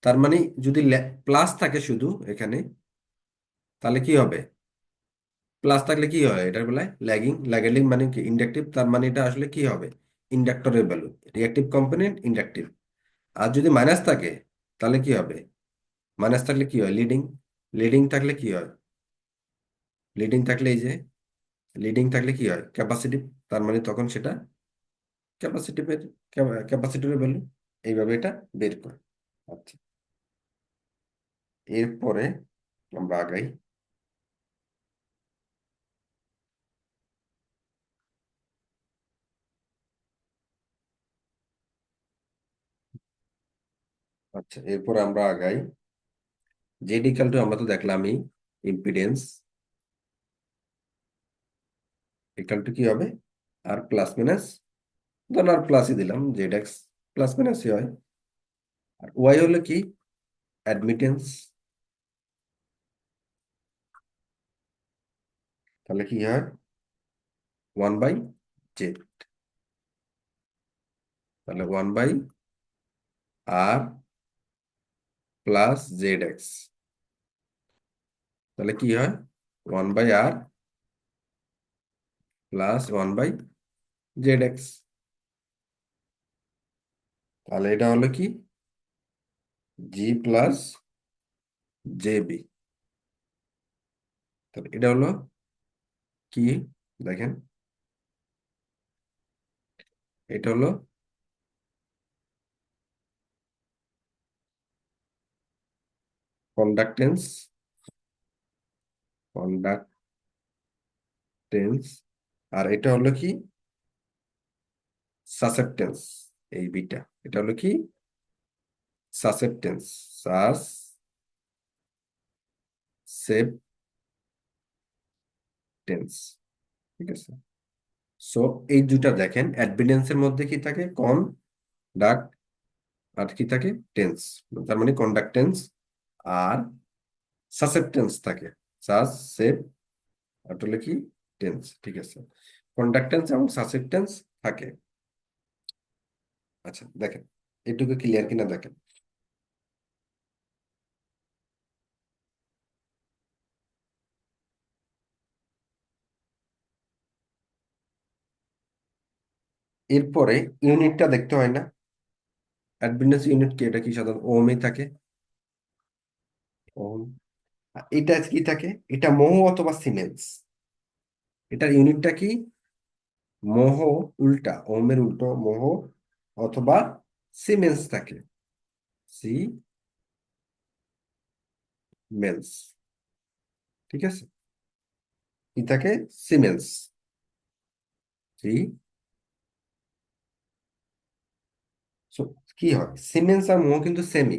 তার মানে যদি প্লাস থাকে শুধু এখানে তাহলে কি হবে, প্লাস থাকলে কি হয় এটার বেলায় ল্যাগিং, ল্যাগিং মানে কি ইন্ডাকটিভ, তার মানে এটা আসলে কি হবে ইন্ডাক্টরের ভ্যালু, রিঅ্যাকটিভ কম্পোনেন্ট ইন্ডাকটিভ। আর যদি মাইনাস থাকে তাহলে কি হবে, মাইনাস থাকলে কি হয় লিডিং, লিডিং থাকলে কি হয়, লিডিং থাকলে এই যে লিডিং থাকলে কি হয় ক্যাপাসিটিভ, তার মানে তখন সেটা ক্যাপাসিটিভের ক্যাপাসিটিভের ভ্যালু। এইভাবে এটা বের করে। আচ্ছা, এরপরে আমরা আগাই। আচ্ছা, এরপরে আমরা আগাই জেড ইকাল টু আমরা তো দেখলামই ইম্পিডেন্স ইকাল টু কি হবে আর প্লাস মাইনাস, ধরুন আর প্লাসই দিলাম জেড এক্স প্লাস মাইনাসই হয়। আর ওয়াই হলো কি অ্যাডমিটেন্স, তাহলে কি হয় 1/জেড, তাহলে 1/আর প্লাস জেড এক্স, তাহলে কি হয় 1/আর প্লাস 1/জেড এক্স। তাহলে এটা হলো কি জি প্লাস জে বি। তাহলে এটা হলো কি দেখেন, এটা হলো কন্ডাক্টেন্স, কন্ডাক্টেন্স। আর এটা হলো কি সাসেপ্টেন্স, এই বিটা এটা হলো কি সাসেপ্টেন্স, সেভ টেন্স। ঠিক আছে। সো এই দুটা দেখেন অ্যাডভিডেন্সের মধ্যে কি থাকে, কন্ডাক্ট, আর কি থাকে, টেন্স। তার মানে কন্ডাক্ট টেন্স আর সাসেপ্টেন্স থাকে। সাস সেভ আর হলে কি, টেন্স। ঠিক আছে, কন্ডাক্ট টেন্স এবং সাসেপ্টেন্স থাকে। আচ্ছা দেখেন এটুকু ক্লিয়ার কিনা দেখেন। এরপরে ইউনিটটা দেখতে হয় না, অ্যাডভিডেন্স ইউনিট কি, এটা কি সাধারণত ওহমে থাকে। ওহম। এটা কি থাকে, এটা মোহ অথবা সিমেন্স। এটার ইউনিটটা কি, মোহ, উল্টা ওহমের উল্টো মোহ অথবা সিমেন্স থাকে, সিমেন্স। ঠিক আছে, কি থাকে, সিমেন্স, সি। So, কি হয়, সিমেন্স আর মোহ কিন্তু সেমই,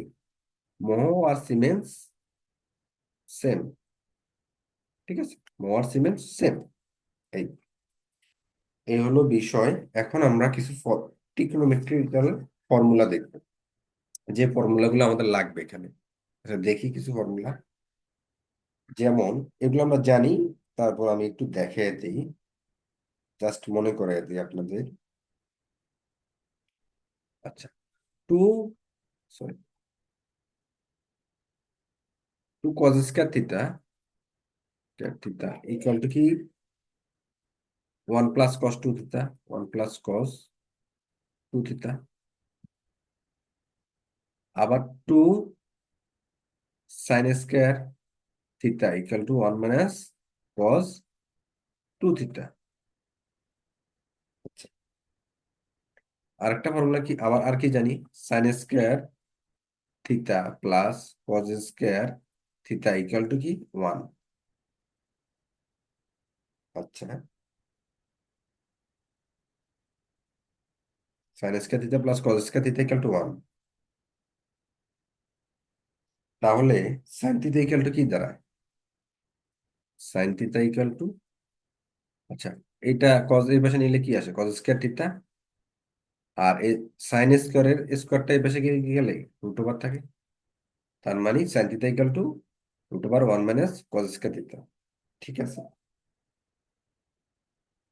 মোহ আর সিমেন্স সেম। ঠিক আছে, মোহ আর সিমেন্স সেম। এই এই হলো বিষয়। এখন আমরা কিছু ট্রিগোনোমেট্রিক্যাল ফর্মুলা দেখব, যে ফর্মুলাগুলো আমাদের লাগবে এখানে। আচ্ছা দেখি কিছু ফর্মুলা, যেমন এগুলো আমরা জানি, তারপর আমি একটু দেখিয়ে দিই, জাস্ট মনে করে দিই আপনাদের। আচ্ছা, two, sorry, two cos square theta, theta equal to কি, one plus cos two theta, one plus cos two theta. আবার two sine square theta equal to one minus cos two theta. আরেকটা formula কি, আবার আর কি জানি, sine square theta plus cos square theta equal to কি, one. আচ্ছা, sine square theta plus cos square theta equal to one. তাহলে sine theta equal to কি দাঁড়ায়, সাইন থিটা ইকুয়াল টু, আচ্ছা এটা কজ এই পাশে নিলে কি আসে, কজ স্কয়ার থিটা। আর এই সাইন স্কয়ারের স্কয়ারটা এই পাশে গিয়ে গেলে রুট ওভার থাকে। তার মানে sine theta equal to root over one minus cos square theta. ঠিক আছে।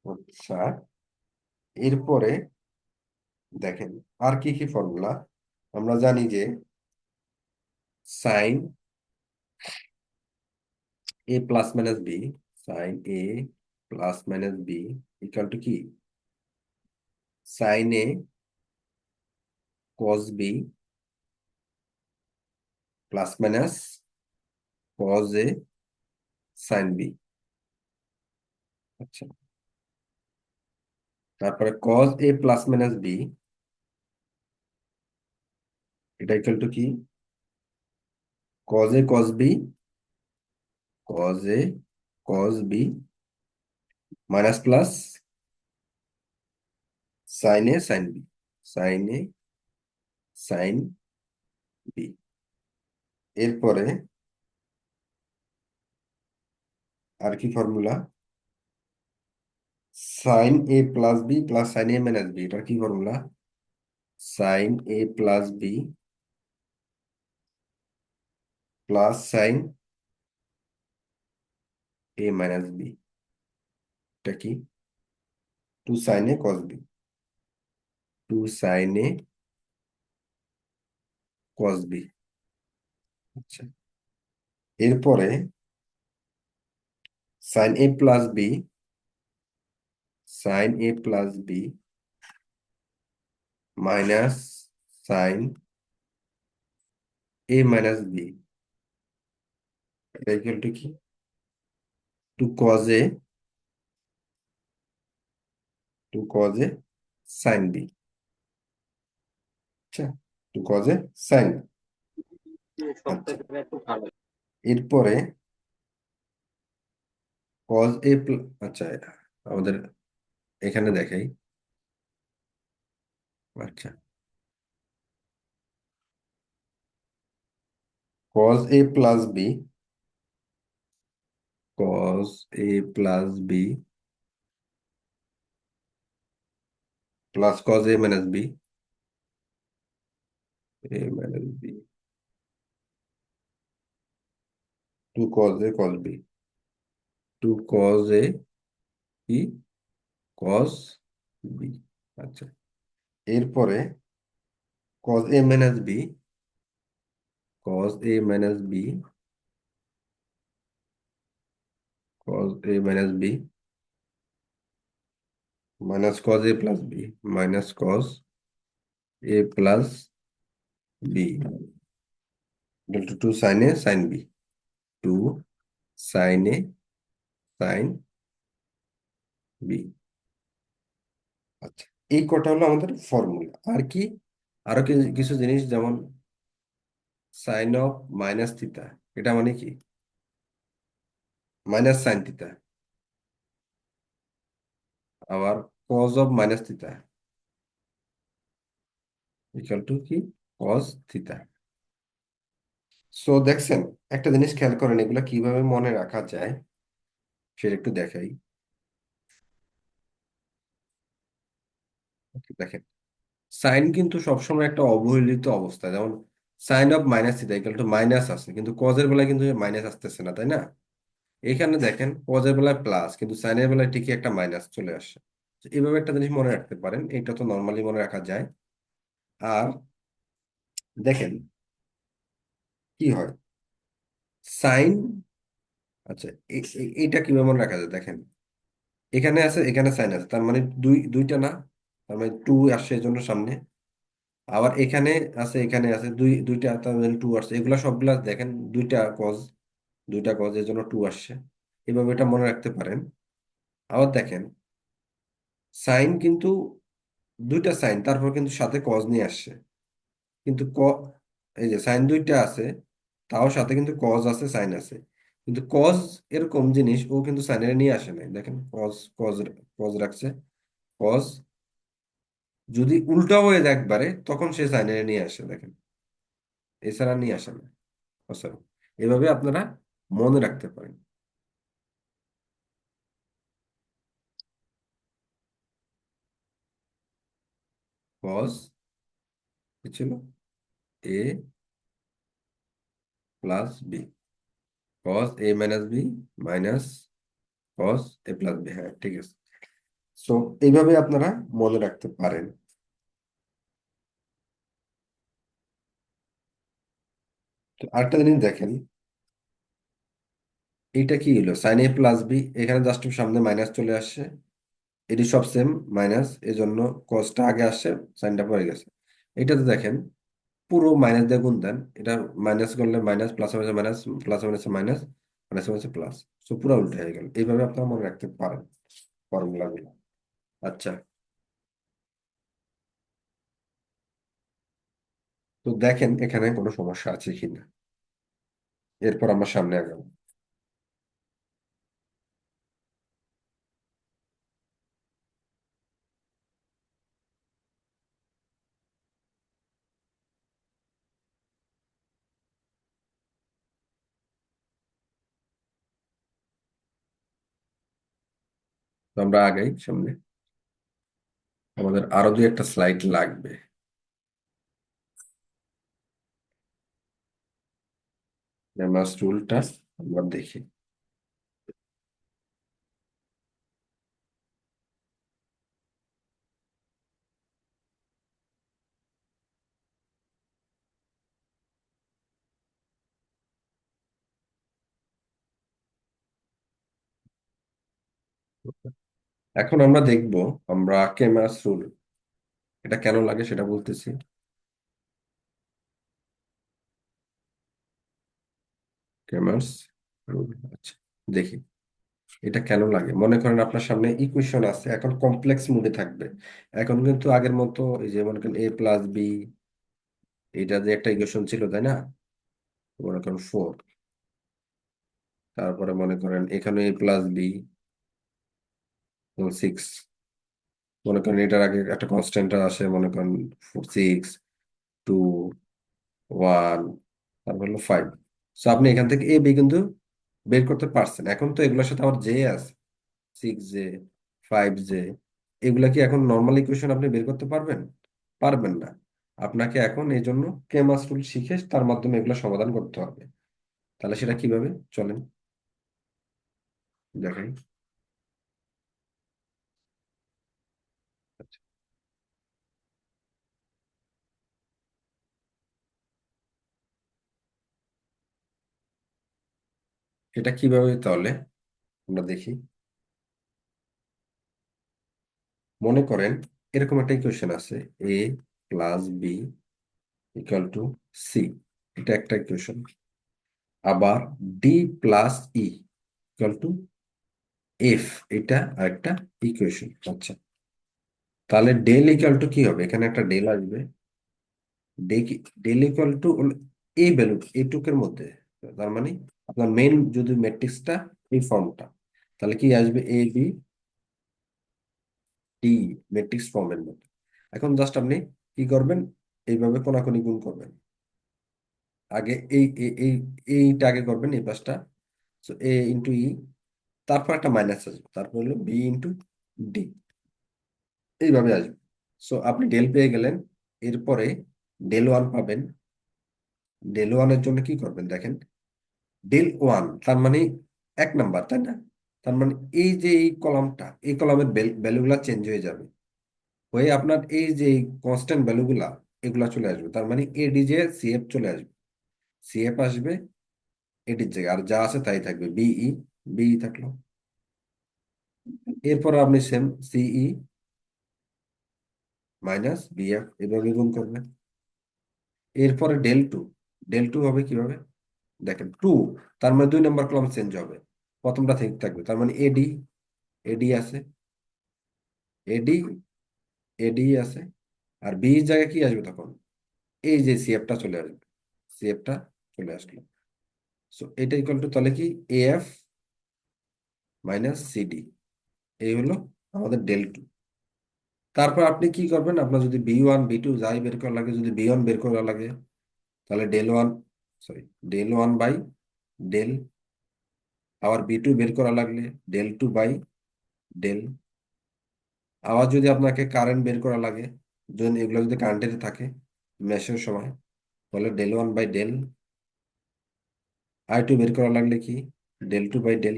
আচ্ছা, এরপরে দেখেন আর কি কি ফর্মুলা। আমরা জানি যে sine A plus minus B, sine A plus minus B equal to কি, sine A cos B plus minus cos A sine B. আচ্ছা, তারপরে cos A plus minus B, এটা ইকুয়াল টু কি, cos A cos B, cos A cos B minus plus sine A sine B, sine A sine B. এরপরে আর কি formula, sine A plus B plus sine A minus B, এটার কি formula, sine A plus B plus sine A minus B, এটা কি, two sine A cos B, two sine A cos B. আচ্ছা, এরপরে sine A plus B, sine A plus B minus sine A minus B, এটা equal to কি, two cos A, two cos A sine B. আচ্ছা, two cos A sine. আচ্ছা, এরপরে cos A, আচ্ছা আমাদের এখানে দেখাই। আচ্ছা, cos A plus B cos A plus B plus cos A minus B, A minus B two cos A cos B, two cos A কি cos B. আচ্ছা, এরপরে cos A minus B, cos A minus B, cos A minus B minus cos A plus B minus cos A plus B equal to two sine A sine B, two sine A sine B. আচ্ছা, এই কটা হলো আমাদের formula. আর কি, আরো কিছু জিনিস যেমন সাইন অফ মাইনাস থিটা, এটা মানে কি মাইনাস সাইন থিটা, আবার cos of minus theta equal to কি কজ থিটা। সো দেখছেন, একটা জিনিস খেয়াল করেন, এগুলা কিভাবে মনে রাখা যায় সেটা একটু দেখাই। দেখেন, সাইন কিন্তু সবসময় একটা অবহেলিত অবস্থা, যেমন sine of minus theta equal to minus আছে, কিন্তু কজের বেলায় কিন্তু মাইনাস আসতেছে না, তাই না? এখানে দেখেন কজের বেলায় প্লাস, কিন্তু সাইনের বেলায় ঠিকই একটা মাইনাস চলে আসে। তো এইভাবে একটা জিনিস মনে রাখতে পারেন, এটা তো নর্মালি মনে রাখা যায়। আর দেখেন কি হয়, সাইন, আচ্ছা এইটা কিভাবে মনে রাখা যায় দেখেন, এখানে আছে এখানে সাইন আছে, তার মানে দুইটা না, তার মানে টু আসছে এই জন্য সামনে। আবার এখানে আছে এখানে আছে দুইটা, তার মানে টু আসছে, এগুলা সবগুলা দেখেন দুইটা কজ এর জন্য টু আসছে। এভাবে এটা মনে রাখতে পারেন। আবার দেখেন সাইন কিন্তু দুইটা সাইন, তারপর কিন্তু সাথে কজ নিয়ে আসছে, কিন্তু এই যে সাইন দুইটা আছে, তাও সাথে কিন্তু কজ আছে সাইন আছে, কিন্তু কজ এরকম জিনিস ও কিন্তু সাইনের নিয়ে আসে নাই, দেখেন কজ কজ কজ রাখছে। কজ যদি উল্টা হয়ে যায় একবারে, তখন সে সাইনের নিয়ে আসে, দেখেন এছাড়া নিয়ে আসে না। আচ্ছা, এভাবে আপনারা মনে রাখতে পারেন। কজ কি ছিল, A plus B, cos A minus B minus cos A plus B, হ্যাঁ ঠিক আছে। সো এইভাবে আপনারা মনে রাখতে পারেন। তো আরেকটা জিনিস দেখেন, এইটা কি হলো সাইন এ প্লাস বি, এখানে জাস্ট সামনে মাইনাস চলে আসছে, এটি সব সেম মাইনাস, এই জন্য কসটা আগে আসছে, সাইনটা পরে গেছে। এটাতে দেখেন পুরো মাইনাস দিয়ে গুণ দেন, এটা মাইনাস করলে মাইনাস, প্লাস হয়েছে মাইনাস, প্লাস হয়েছে মাইনাস, মাইনাস হয়েছে প্লাস, সো পুরো উল্টো হয়ে গেল। এইভাবে আপনারা মনে রাখতে পারেন ফর্মুলা গুলো। আচ্ছা, তো দেখেন এখানে কোনো সমস্যা আছে কিনা, এরপর আমরা সামনে আগাবো। তো আমরা আগাই সামনে, আমাদের আরো দুই একটা স্লাইড লাগবে। লেমাস রুলটা আমরা দেখি। এখন আমরা দেখব, আমরা কেমাস রুল এটা কেন লাগে সেটা বলতেছি। কেমাস রুল, আচ্ছা দেখি এটা কেন লাগে। মনে করেন আপনার সামনে ইকুয়েশন আছে, এখন কমপ্লেক্স মোডে থাকবে। এখন কিন্তু আগের মতো এই যে মনে করেন এ প্লাস বি, এটা যে একটা ইকুয়েশন ছিল তাই না, মনে করেন ফোর, তারপরে মনে করেন এখানে এ প্লাস বি সিক্স, মনে করেন এটার আগে একটা কনস্ট্যান্ট আসে, মনে করেন সিক্স, টু, ওয়ান, তারপর হলো ফাইভ। সো আপনি এখান থেকে এ বি কিন্তু বের করতে পারছেন, এখন তো এগুলোর সাথে আমার জে আছে, 6J, 5J, এগুলা কি এখন নর্মাল ইকুয়েশন আপনি বের করতে পারবেন? পারবেন না। আপনাকে এখন এই জন্য কেমাস রুল শিখে তার মাধ্যমে এগুলো সমাধান করতে হবে। তাহলে সেটা কিভাবে, চলেন দেখাই। আচ্ছা, এটা কিভাবে তাহলে আমরা দেখি। মনে করেন এরকম একটা ইকুয়েশন আছে, A+B=C, এটা একটা ইকুয়েশন। আবার D+E=F, এটা আরেকটা ইকুয়েশন। আচ্ছা, তাহলে ডেল ইকুয়াল টু কি হবে, এখানে একটা ডেল আসবে। ডেল ইকুয়াল টু এই ভ্যালু এইটুকের মধ্যে, তার মানে আপনার মেইন যদি ম্যাট্রিক্সটা এই ফর্মটা, তাহলে কি আসবে, A B D ম্যাট্রিক্স ফর্মের মধ্যে। এখন জাস্ট আপনি কি করবেন, এইভাবে কোনাকুনি গুণ করবেন। আগে এইটা আগে করবেন, এই পাশটা। A × E, তারপর একটা মাইনাস আসবে, তারপর হলো B × D, এইভাবে আসবে। আপনি ডেল পেয়ে গেলেন। এরপরে ডেল 1 পাবেন। ডেল 1 এর জন্য কি করবেন দেখেন, ডেল 1 তার মানে 1 নাম্বার, তাই না? তার মানে এই যে এই কলামটা, এই কলামের ভ্যালুগুলা চেঞ্জ হয়ে যাবে, হয়ে আপনার এই যে কনস্ট্যান্ট ভ্যালুগুলা এগুলা চলে আসবে। তার মানে এডি যে সিএফ চলে আসবে, সিএফ আসবে এডির জায়গায়, আর যা আছে তাই থাকবে, বিই থাকলো। এরপরে আপনি সেম CE - BF এভাবে গুণ করবেন। এরপরে ডেল টু হবে কিভাবে দেখেন, 2, তার মানে 2 নাম্বার কলাম চেঞ্জ হবে, প্রথমটা ঠিক থাকবে। তার মানে এডি, এডি আছে, এডি, এডি আছে। আর বি জায়গায় কি আসবে তখন, এই যে সিএফটা চলে আসবে, সিএফটা চলে আসলো। এটা ইকুয়াল টু তাহলে কি, AF - CD, এই হলো আমাদের ডেল 2। তারপর আপনি কি করবেন, আপনার যদি B1 B2 যাই বের করা লাগে, যদি B1 বের করা লাগে, তাহলে ডেল 1, সরি, ডেল 1/ডেল। আবার B2 বের করা লাগলে ডেল 2/ডেল। আবার যদি আপনাকে কারেন্ট বের করা লাগে, যদি এগুলো যদি কারেন্টের থাকে মেশের সময়, তাহলে ডেল 1/ডেল। I2 বের করা লাগলে কি, ডেল 2/ডেল।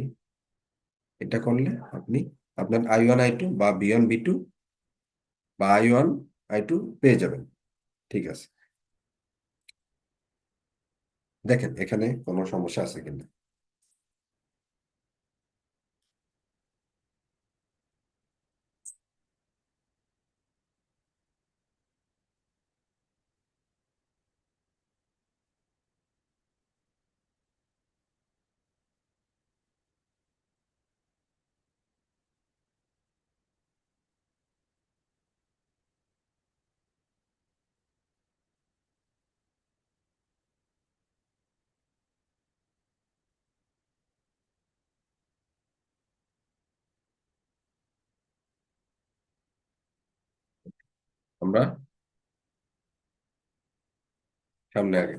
এটা করলে আপনি আপনার I1 I2 বা B1 B2 বা I1 I2 পেয়ে যাবেন। ঠিক আছে, দেখেন এখানে কোনো সমস্যা আছে কিনা। আমরা সামনে আগে,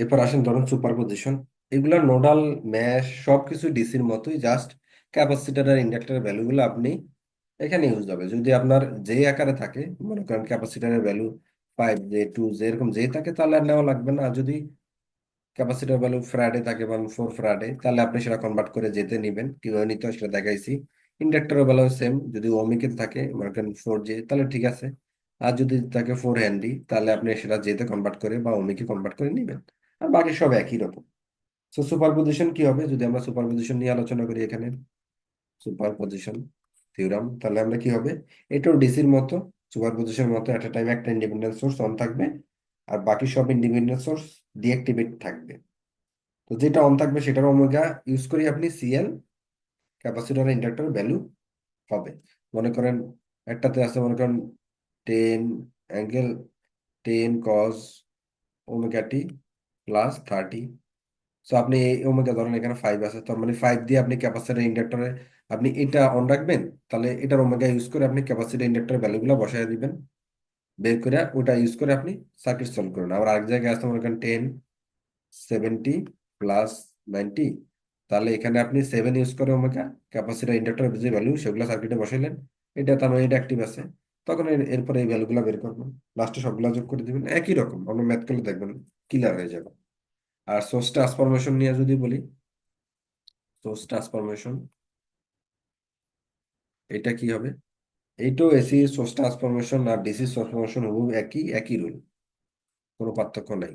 এরপর আসেন ধরুন সুপারপজিশন। এগুলা নোডাল ম্যাশ সবকিছু ডিসির মতোই, জাস্ট ক্যাপাসিটর আর ইন্ডাক্টরের ভ্যালুগুলো আপনি এখানে ইউজ হবে। যদি আপনার যে আকারে থাকে, মনে করেন ক্যাপাসিটরের ভ্যালু 5J 2J এরকম যে থাকে, তাহলে আর নেওয়া লাগবে না। আর যদি ক্যাপাসিটর ভ্যালু ফ্রাডে থাকে বা 4 ফ্রাডে, তাহলে আপনি সেটা কনভার্ট করে যেতে নিবেন, কিভাবে নিতে হয় সেটা দেখাইছি। ইন্ডাক্টরের ভ্যালু সেম, যদি ওমিকে থাকে মনে করেন 4J, তাহলে ঠিক আছে। আর যদি থাকে 4 হেনরি, তাহলে আপনি সেটা যেতে কনভার্ট করে বা ওমিকে কনভার্ট করে নিবেন। আর বাকি সব একই রকম। সুপারপজিশন কি হবে, যদি আমরা সুপারপজিশন নিয়ে আলোচনা করি এখানে, সুপারপজিশন থিওরাম, তাহলে আমরা কি হবে, এটাও ডিসির মতো, সুপারপজিশনের মতো, একটা টাইম একটা ইন্ডিপেন্ডেন্ট সোর্স অন থাকবে, আর বাকি সব ইন্ডিপেন্ডেন্ট সোর্স ডিঅ্যাক্টিভেট থাকবে। তো যেটা অন থাকবে সেটার ওমেগা ইউজ করি আপনি সিএল, ক্যাপাসিটর ইন্ডাক্টর ভ্যালু হবে। মনে করেন একটাতে আছে, মনে করেন 10 ∠tan ওমেগা T +30। আপনি এই ওমেগা ধরেন এখানে 5 আছে, তার মানে 5 দিয়ে আপনি ক্যাপাসিটর ইন্ডাক্টরে আপনি এটা অন রাখবেন। তাহলে এটার ওমেগা ইউজ করে আপনি ক্যাপাসিটর ইন্ডাক্টর ভ্যালুগুলো বসায় দিবেন, বের করে ওটা ইউজ করে আপনি সার্কিট সলভ করেন। আবার আরেক জায়গায় আছে মনে করেন 10 70 প্লাস 90, তাহলে এখানে আপনি 7 ইউজ করে ওমেগা ক্যাপাসিটর ইন্ডাক্টর যে ভ্যালু সেগুলো সার্কিটে বসাইলেন, এটা তার মানে এটা অ্যাক্টিভ আছে। তখন এরপরে এই ভ্যালুগুলো বের করবেন, লাস্টে সবগুলো যোগ করে দিবেন, একই রকম আমরা ম্যাথ করলে দেখবেন ক্লিয়ার হয়ে যাবে। আর সোর্স ট্রান্সফরমেশন নিয়ে যদি বলি, সোর্স ট্রান্সফরমেশন এটা কি হবে? এইটাও এসি সোর্স ট্রান্সফরমেশন আর ডিসি ট্রান্সফরমেশন হুবহু একই একই রুল, কোনো পার্থক্য নাই।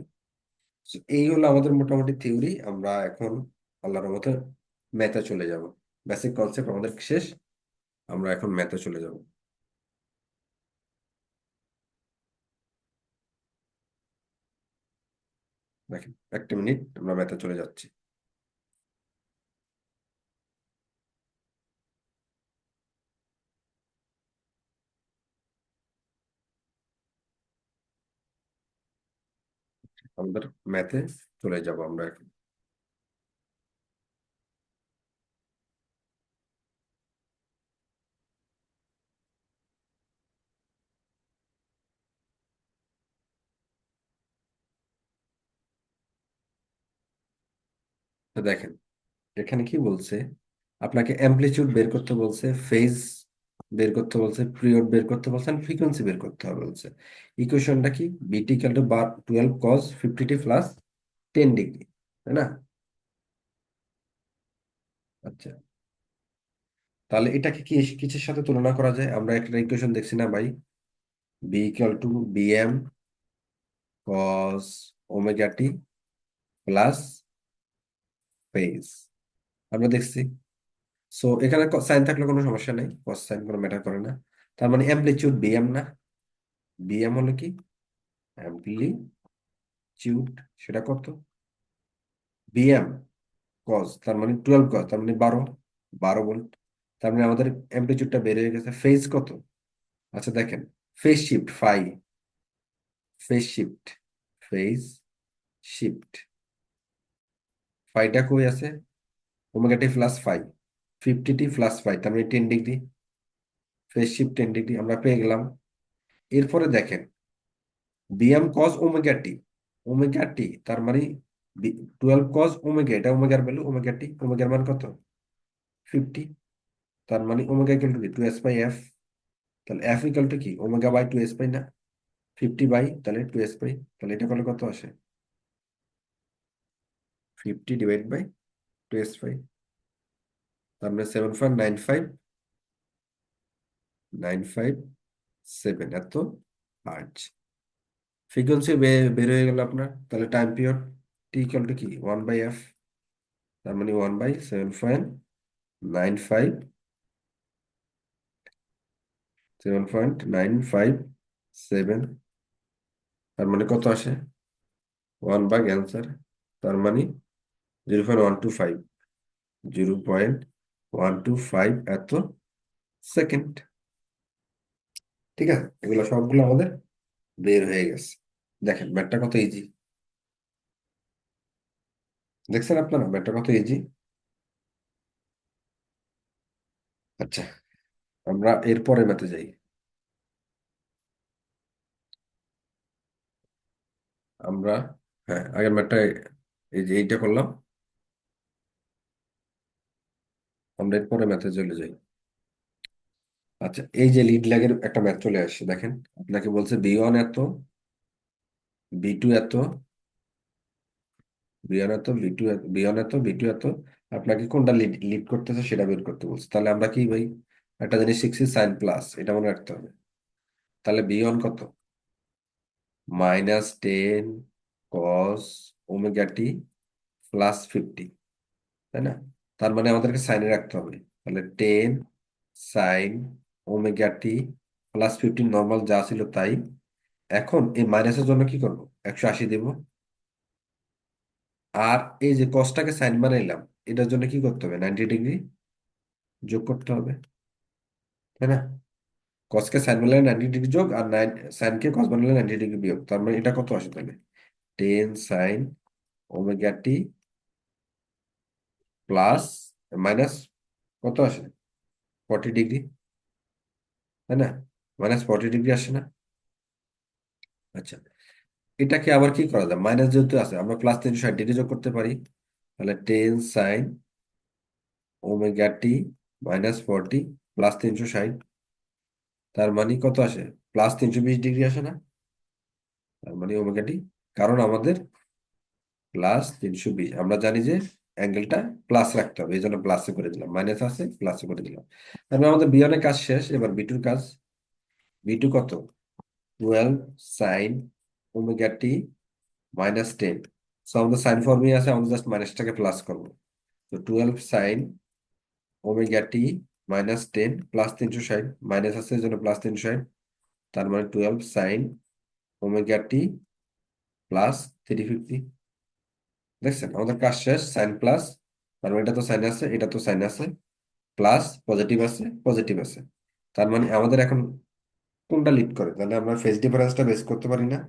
So, এই হলো আমাদের মোটামুটি থিওরি। আমরা এখন আল্লাহর মতো ম্যাথে চলে যাব। বেসিক কনসেপ্ট আমাদের শেষ, আমরা এখন ম্যাথে চলে যাব। দেখেন, একটা মিনিট, আমরা ম্যাথে চলে যাচ্ছি। আমাদের ম্যাথে চলে যাব আমরা এখন। তো দেখেন, এখানে কি বলছে, আপনাকে অ্যামপ্লিটিউড বের করতে বলছে, ফেজ বের করতে বলছে, পিরিয়ড বের করতে বলছে, ফ্রিকোয়েন্সি বের করতে হবে বলছে। ইকুয়েশনটা কি? বিটি ইকুয়াল টু বা 12 cos 50t প্লাস 10 ডিগ্রি, তাই না? আচ্ছা, তাহলে এটাকে কি কিসের সাথে তুলনা করা যায়? আমরা একটা ইকুয়েশন দেখছি না ভাই, B equal to BM cos omega T plus phase, আমরা দেখছি। সো এখানে সাইন থাকলে কোনো সমস্যা নেই, কস সাইন কোনো ম্যাটার করে না। তার মানে অ্যামপ্লিটিউড বিএম না? বিএম হলো কি? অ্যামপ্লিটিউড, সেটা কত? বিএম কস, তার মানে 12 কস, তার মানে 12 ভোল্ট। তার মানে আমাদের অ্যামপ্লিটিউডটা বের হয়ে গেছে। ফেজ কত? আচ্ছা দেখেন, phase shift phi, phase shift, phase shift ফাইটা কই আছে? Omega T plus phi, 50t plus phi, তার মানে 10 ডিগ্রি। ফেজ শিফট 10 ডিগ্রি আমরা পেয়ে গেলাম। এরপরে দেখেন, বিএম কস ওমেগা টি, ওমেগা টি তার মানে 12 কস ওমেগা, এটা ওমেগার ভ্যালু, ওমেগা টি, ওমেগার মান কত? 50। তার মানে ওমেগা ইকুয়াল টু কি? 2s/f। তাহলে এফ ইকুয়াল টু কি? ওমেগা বাই 2s/, না? 50 বাই তাহলে 2s/, তাহলে এটা করলে কত আসে? 50 ডিভাইড বাই 2s/, তার মানে 7.95957 এত হার্জ ফ্রিকোয়েন্সি বের হয়ে গেল আপনার। তাহলে time period T equal to কি? 1/f, তার মানে 1/7.957, তার মানে কত আসে? 1/অ্যান্সার, তার মানে 0.125, 0.125 এত সেকেন্ড। ঠিক আছে, এগুলো সবগুলো আমাদের বের হয়ে গেছে। দেখেন ম্যাথটা কত ইজি, দেখছেন আপনারা ম্যাথটা কত ইজি। আচ্ছা, আমরা এরপরে ম্যাথে যাই। আমরা, হ্যাঁ, আগের ম্যাথটা এই যে এইটা করলাম, আমরা এরপরে ম্যাথে চলে যাই। আচ্ছা, এই যে লিড ল্যাগের একটা ম্যাথ চলে আসছে, দেখেন আপনাকে বলছে বি1 এত, বি2 এত, বি1 এত, বি1 এত, বি2 এত, আপনাকে কোনটা লিড লিড করতেছে সেটা বের করতে বলছে। তাহলে আমরা কি ভাই, একটা জিনিস শিখছি, সাইন প্লাস, এটা মনে রাখতে হবে। তাহলে বি1 কত? -10 cos ওমেগা টি প্লাস 50, তাই না? তার মানে আমাদেরকে সাইনে রাখতে হবে। তাহলে 10 sin omega T plus 15 normal যা ছিল তাই। এখন এই মাইনাসের জন্য কি করব? 180 দেব। আর এই যে কসটাকে সাইন বানাইলাম, এটার জন্য কি করতে হবে? 90 ডিগ্রি যোগ করতে হবে, তাই না? কসকে সাইন বানালে 90 ডিগ্রি যোগ, আর সাইনকে কস বানালে 90 ডিগ্রি বিয়োগ, তার মানে এটা কত আসে তাহলে? 10 sin omega T plus minus কত আসে? 40 ডিগ্রি, তাই না? -40 ডিগ্রি আসে না? আচ্ছা, এটাকে আবার কি করা যায়? মাইনাস যেহেতু আছে, আমরা প্লাস 360 ডিগ্রি যোগ করতে পারি। তাহলে 10 sin ω t - 40 প্লাস 360, তার মানে কত আসে? প্লাস 320 ডিগ্রি আসে না? তার মানে ω t, কারণ আমাদের +320, আমরা জানি যে অ্যাঙ্গেলটা প্লাস রাখতে হবে, এই জন্য প্লাসে করে দিলাম, মাইনাস আছে প্লাসে করে দিলাম। তারপরে আমাদের বিয়নের কাজ শেষ, এবার বিটুর কাজ। বিটু কত? 12 sin ω t - 10। সো আমাদের সাইন ফর্মে আছে, আমাদের জাস্ট মাইনাসটাকে প্লাস করবো। তো 12 sin ω t - 10 প্লাস 360, মাইনাস আছে এই জন্য প্লাস 360, তার মানে 12 sin ω t প্লাস 350। দেখছেন আমাদের কাজ শেষ, সাইন প্লাস, তার মানে এটা তো সাইন আছে, এটা তো সাইন আছে, প্লাস পজিটিভ আছে, পজিটিভ আছে। তার মানে আমাদের এখন কোনটা লিড করে? তাহলে আমরা ফেজ ডিফারেন্সটা বের করতে পারি না?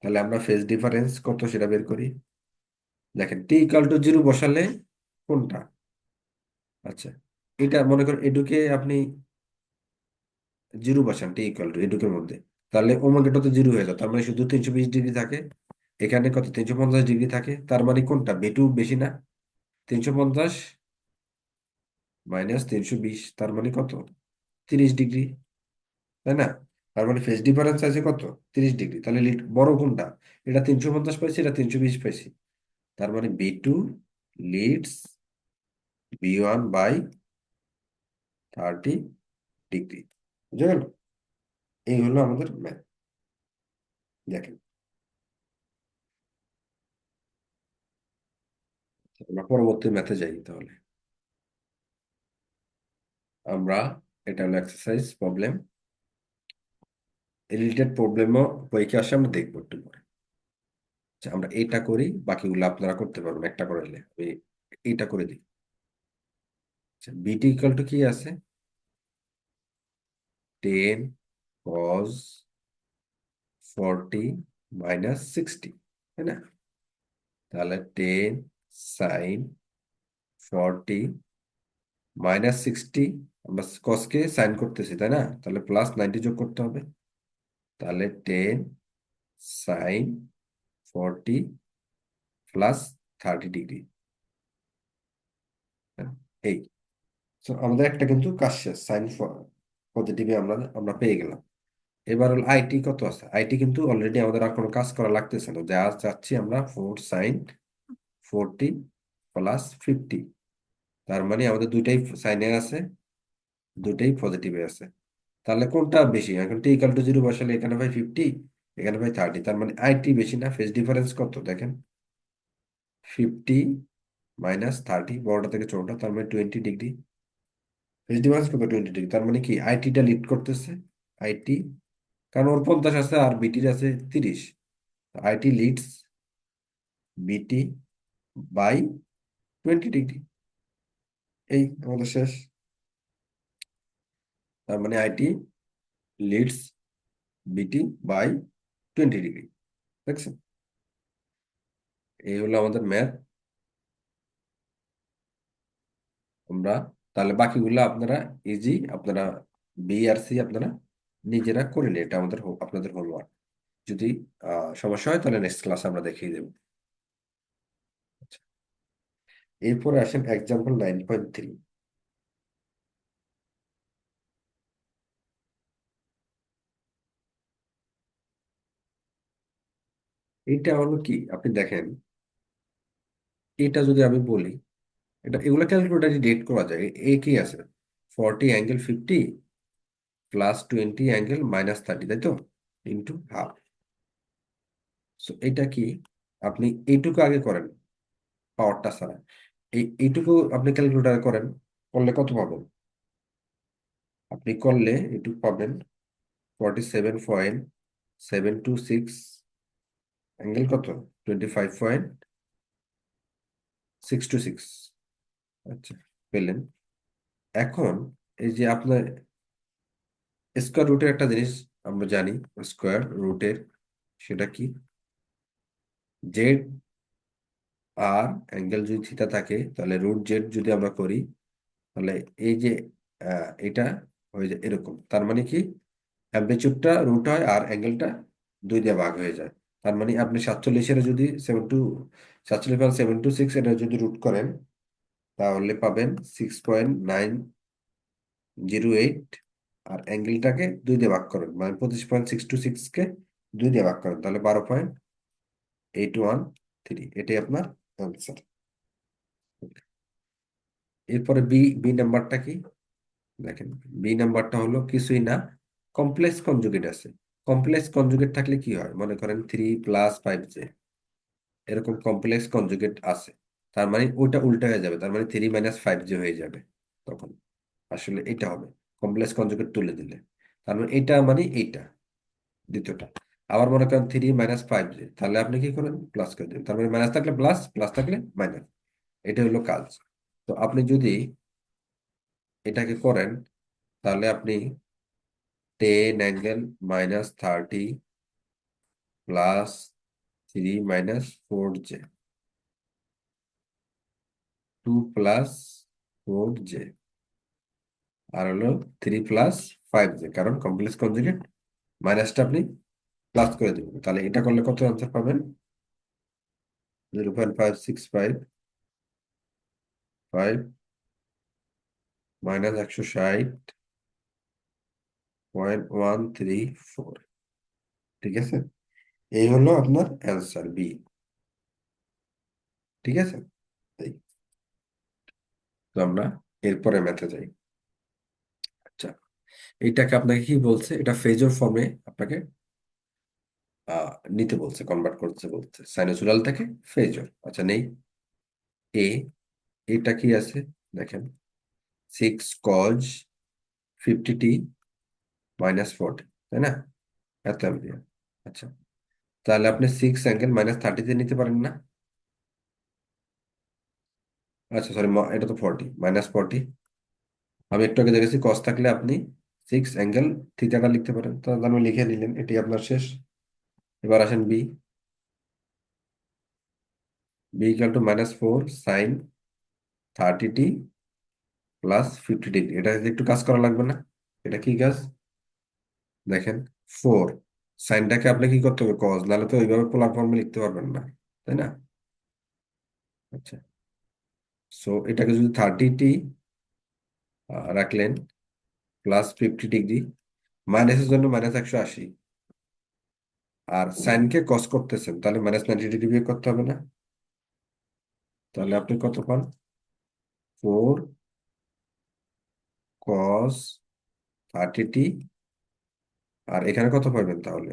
তাহলে আমরা ফেজ ডিফারেন্স কত সেটা বের করি। দেখেন t = 0 বসালে কোনটা? আচ্ছা, এটা মনে করেন এডুকে আপনি 0 বসান, এডুকের মধ্যে, তাহলে ওমেগাটা তো 0 হয়ে যায়, তার মানে শুধু 320 ডিগ্রি থাকে। এখানে কত? 350 ডিগ্রি থাকে, তার মানে কোনটা? বেটু বেশি না? 350 - 320, তার মানে কত? 30 ডিগ্রি, তাই না? তার মানে ফেজ ডিফারেন্স আছে কত? 30 ডিগ্রি। তাহলে লিড বড় কোনটা? এটা 350 পাইছি, এটা 320 পাইছি, তার মানে B2 লিডস B1/30 ডিগ্রি। বুঝে গেল? এই হলো আমাদের ম্যাথ। দেখেন, আমরা পরবর্তী ম্যাথে যাই তাহলে। আমরা, এটা হলো এক্সারসাইজ প্রবলেম, রিলেটেড প্রবলেমও পরীক্ষা আসে, আমরা দেখবো একটু পরে। আচ্ছা, আমরা এটা করি, বাকিগুলো আপনারা করতে পারবেন একটা করলে। আমি এটা করে দিই। আচ্ছা, বিটি ইকুয়াল টু কি আছে? 10 cos 40 - 60, তাই না? তাহলে 10 sin 40 - 60, আমরা কসকে সাইন করতেছি, তাই না? তাহলে +90 যোগ করতে হবে। তাহলে 10 sin 40 প্লাস 30 ডিগ্রি। এই, তো আমাদের একটা কিন্তু কাজ শেষ, সাইন পজিটিভে আমরা আমরা পেয়ে গেলাম। এবার হলো আইটি কত আছে? আইটি কিন্তু অলরেডি আমাদের আর কোনো কাজ করা লাগতেছে না, যা চাচ্ছি আমরা 4 sin 40 প্লাস 50, তার মানে আমাদের দুইটাই সাইনে আছে, দুইটাই পজিটিভে আছে। তাহলে কোনটা বেশি? এখন t = 0 বসালে এখানে ভাই 50, এখানে ভাই 30, তার মানে আইটি বেশি না? ফেজ ডিফারেন্স কত দেখেন, 50 - 30, বড়টা থেকে ছোটটা, তার মানে 20 ডিগ্রি। ফেজ ডিফারেন্স কত? 20 ডিগ্রি, তার মানে কি আইটিটা লিড করতেছে। আইটি, কারণ ওর 50 আছে আর বিটির আছে 30, আইটি লিডস বিটি বাই 20 ডিগ্রি। এই আমাদের শেষ। তার মানে আইটি লিডস বিটি বাই 20 ডিগ্রি। দেখছেন? এই হলো আমাদের ম্যাথ। আমরা তাহলে বাকিগুলো আপনারা ইজি, আপনারা বি আর সি আপনারা নিজেরা করে নিন, এটা আমাদের আপনাদের হোমওয়ার্ক। যদি সমস্যা হয় তাহলে নেক্সট ক্লাসে আমরা দেখিয়ে দেবো। আচ্ছা, এরপরে আসেন এক্সাম্পল 9.3। এটা হলো কি, আপনি দেখেন, এটা যদি আমি বলি, এটা এগুলো ক্যালকুলেটারে ডেট করা যায়। এ কি আছে? 40 ∠50 প্লাস 20 ∠−30, তাই তো? Into half. সো এটা কি, আপনি এইটুকু আগে করেন, পাওয়ারটা ছাড়া। এইটুকু আপনি ক্যালকুলেটারে করেন, করলে কত পাবেন? আপনি করলে এইটুকু পাবেন 47.726 অ্যাঙ্গেল কত? 25.626। আচ্ছা, পেলেন। এখন এই যে আপনার স্কোয়ার রুটের একটা জিনিস আমরা জানি, স্কোয়ার রুটের সেটা কি? জেড আর অ্যাঙ্গেল যদি থিটা থাকে, তাহলে √z যদি আমরা করি, তাহলে এই যে এটা হয়ে যায় এরকম। তার মানে কি, অ্যাম্পলিচিউডটা √হয় আর অ্যাঙ্গেলটা 2 দিয়ে ভাগ হয়ে যায়। তার মানে আপনি 47-এর যদি 47.726 এটা যদি রুট করেন তাহলে পাবেন 6.908। আর অ্যাঙ্গেলটাকে 2 দিয়ে ভাগ করেন, মানে 25.626 কে 2 দিয়ে ভাগ করেন, তাহলে 12.813। এটাই আপনার অ্যান্সার। এরপরে বি বি নাম্বারটা কি দেখেন। বি নাম্বারটা হলো কিছুই না, কমপ্লেক্স কনজুগেট আছে। কমপ্লেক্স কনজুগেট থাকলে কি হয়, মনে করেন 3+5j, এরকম কমপ্লেক্স কনজুগেট আছে, তার মানে ওটা উল্টা হয়ে যাবে, তার মানে 3 - 5j হয়ে যাবে তখন। আসলে এটা হবে কমপ্লেক্স কনজুগেট তুলে দিলে, তার মানে এটা মানে এইটা দ্বিতীয়টা। আবার মনে করেন 3 - 5j, তাহলে আপনি কি করেন, প্লাস করে দেবেন, তার মানে মাইনাস থাকলে প্লাস, প্লাস থাকলে মাইনাস। এটা হলো কাজ। তো আপনি যদি এটাকে করেন তাহলে আপনি 10 ∠−30 প্লাস 3 - 4j, 2 + 4j, আর হলো 3 + 5j, কারণ কমপ্লেক্স কনজুগেট মাইনাসটা আপনি প্লাস করে দেবেন। তাহলে এটা করলে কত আনসার পাবেন, 0.5655 -160.134। ঠিক আছে, এই হলো আপনার অ্যান্সার বি। ঠিক আছে, এই তো আমরা এরপরে ম্যাথে যাই। আচ্ছা, এইটাকে আপনাকে কি বলছে, এটা ফেজর ফর্মে আপনাকে আহ নিতে বলছে, কনভার্ট করতে বলছে সাইনোসুরাল থেকে ফেজর। আচ্ছা নেই, এ এটা কি আছে দেখেন, 6 cos 50t - 40, তাই না, এত অ্যাম্পিয়ার। আচ্ছা, তাহলে আপনি 6 ∠−30 নিতে পারেন না? আচ্ছা সরি, এটা তো 40, -40। আমি একটু আগে দেখেছি কস থাকলে আপনি 6 ∠θ লিখতে পারেন, তো আপনি লিখে নিলেন, এটি আপনার শেষ। এবার আসেন B. B = 4 sin 30t + 50 degree. এটা একটু কাজ করা লাগবে না? এটা কি কাজ দেখেন, 4 সাইনটাকে আপনি কি করতে হবে, কজ, নাহলে তো ওইভাবে পোলার ফর্মে লিখতে পারবেন না, তাই না? আচ্ছা, সো এটাকে যদি 30t রাখলেন +50 ডিগ্রি, মাইনাসের জন্য -180, আর সাইনকে কস করতেছেন, তাহলে -90 ডিগ্রি বিয়োগ করতে হবে না? তাহলে আপনি কত পান, 4 cos 30t, আর এখানে কত পাবেন তাহলে,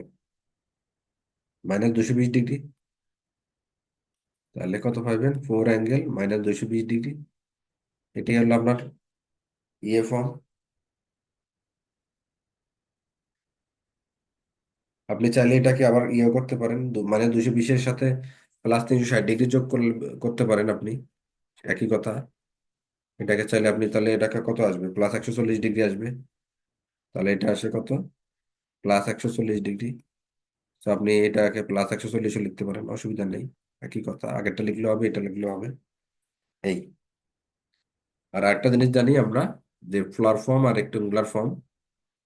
-220 ডিগ্রি। তাহলে কত পাবেন, 4 ∠−220 ডিগ্রি। এটি হলো আপনার ইয়ে ফর্ম। আপনি চাইলে এটাকে আবার ইয়ে করতে পারেন, মানে 220-এর সাথে +360 ডিগ্রি যোগ করতে পারেন আপনি, একই কথা। এটাকে চাইলে আপনি, তাহলে এটাকে কত আসবে, +140 ডিগ্রি আসবে। তাহলে এটা আসে কত, +140 ডিগ্রি। তো আপনি এটাকে +140ও লিখতে পারেন, অসুবিধা নেই। একই কথা, আগেরটা লিখলেও হবে, এটা লিখলেও হবে। এই, আর একটা জিনিস জানি আমরা, যে পোলার ফর্ম আর রেক্টেঙ্গুলার ফর্ম।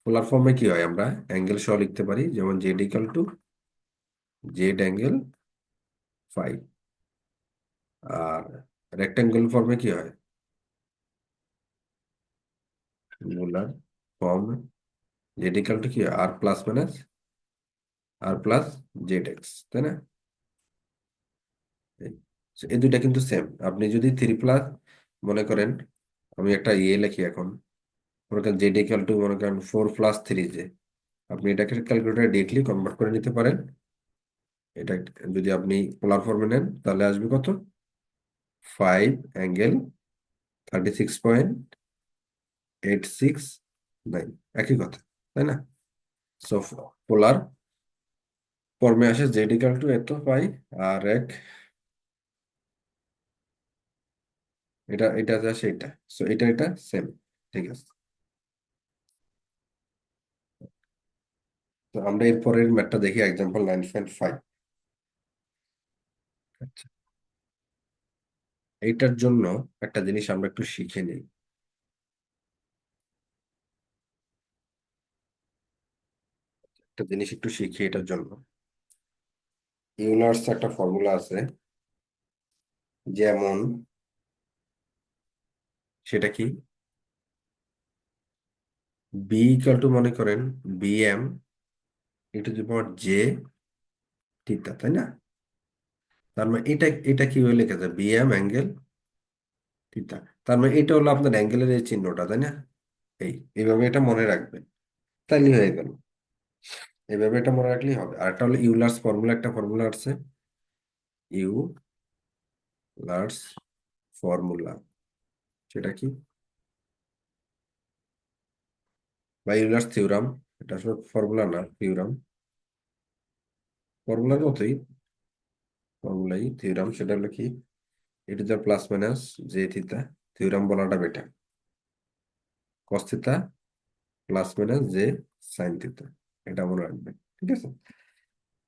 পোলার ফর্মে কি হয়, আমরা অ্যাঙ্গেল সহ লিখতে পারি, যেমন Z = Z∠φ। আর রেক্টেঙ্গল ফর্মে কি হয়, রেক্টেঙ্গুলার ফর্ম Z = কি হয়, R+-R+Z x, তাই না? এই So, এই দুইটা কিন্তু সেম। আপনি যদি 3+, মনে করেন, আমি একটা ইয়ে লিখি এখন, মনে করেন Z = মনে করেন 4+3j, আপনি এটাকে ক্যালকুলেটরে ডিরেক্টলি কনভার্ট করে নিতে পারেন। এটা যদি আপনি পোলার ফর্মে নেন তাহলে আসবে কত, 5 ∠36.869, একই কথা, তাই না? সো পোলার ফর্মে আসে Z = এত পাই, আর এক এটা এটা যা সেটা, সো এটা এটা সেম। ঠিক আছে, তো আমরা এর পরের ম্যাথটা দেখি, এক্সাম্পল 9.5। আচ্ছা, এইটার জন্য একটা জিনিস আমরা একটু শিখে নিই। একটা জিনিস একটু শিখি এটার জন্য। ইউলার্স একটা ফর্মুলা আছে, যেমন সেটা কি, বি ইকুয়াল টু মনে করেন BM into the power J theta, তাই না? তার মানে এটা এটা কিভাবে লেখা যায়, বিএম অ্যাঙ্গেল থিটা। তার মানে এটা হলো আপনার অ্যাঙ্গেলের এই চিহ্নটা, তাই না? এইভাবে এটা মনে রাখবেন, তাইলে হয়ে গেল। এইভাবে এটা মনে রাখলেই হবে। আর একটা হলো ইউলার্স ফর্মুলা, একটা ফর্মুলা আছে, ইউলার্স ফর্মুলা। সেটা কি, বা ইউলার্স থিওরাম। এটা আসলে ফর্মুলা না, থিওরাম। ফর্মুলার মতোই, ফর্মুলাই থিওরাম। সেটা হলো কি, এটা যা plus minus J theta, theorem বলাটা better, cos theta plus minus J sine theta, এটা মনে রাখবেন। ঠিক আছে?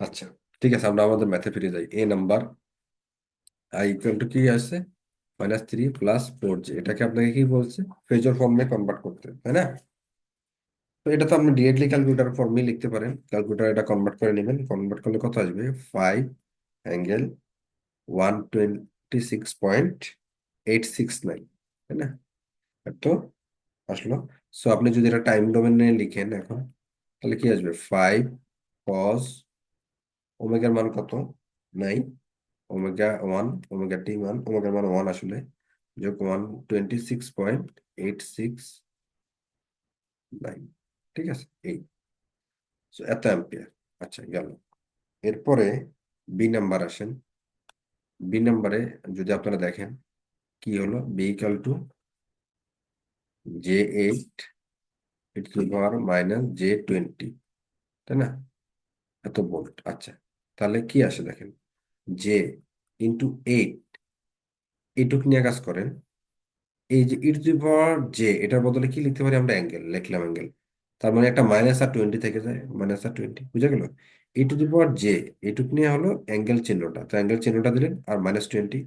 আচ্ছা, ঠিক আছে, আমরা আমাদের ম্যাথে ফিরে যাই। এ নাম্বার আই ইকুয়াল টু কি আছে, -3 + 4j। এটাকে আপনাকে কি বলছে, ফেজর ফর্মে কনভার্ট করতে, তাই না? তো এটা তো আপনি ডিরেক্টলি ক্যালকুলেটার ফর্মে লিখতে পারেন। ক্যালকুলেটার এটা কনভার্ট করে নেবেন। কনভার্ট করলে কত আসবে, 5 ∠126.869, তাই না? এত আসলো। সো আপনি যদি এটা টাইম ডোমেনে লিখেন এখন, তাহলে কি আসবে, 5 cos ওমেগার মান কত, 9, ওমেগা টি মান, ওমেগার মান 1 আসলে, যোগ 126.869। ঠিক আছে, এই so এত অ্যাম্পিয়ার। আচ্ছা, গেল। এরপরে বি নাম্বার আসেন। বি নাম্বারে যদি আপনারা দেখেন কি হলো, B equal to J8 ⁻−J20, তাই না? এত ভোল্ট। আচ্ছা, তাহলে কি আসে দেখেন, J × 8, এইটুক নিয়ে কাজ করেন। এই যে e⁻J, এটার বদলে কি লিখতে পারি আমরা, অ্যাঙ্গেল লিখলাম, অ্যাঙ্গেল। তার মানে একটা -20 থেকে যায়, -20 বুঝে গেল। e⁻J এইটুক নিয়ে হলো অ্যাঙ্গেল চিহ্নটা, তো অ্যাঙ্গেল চিহ্নটা দিলেন, আর -20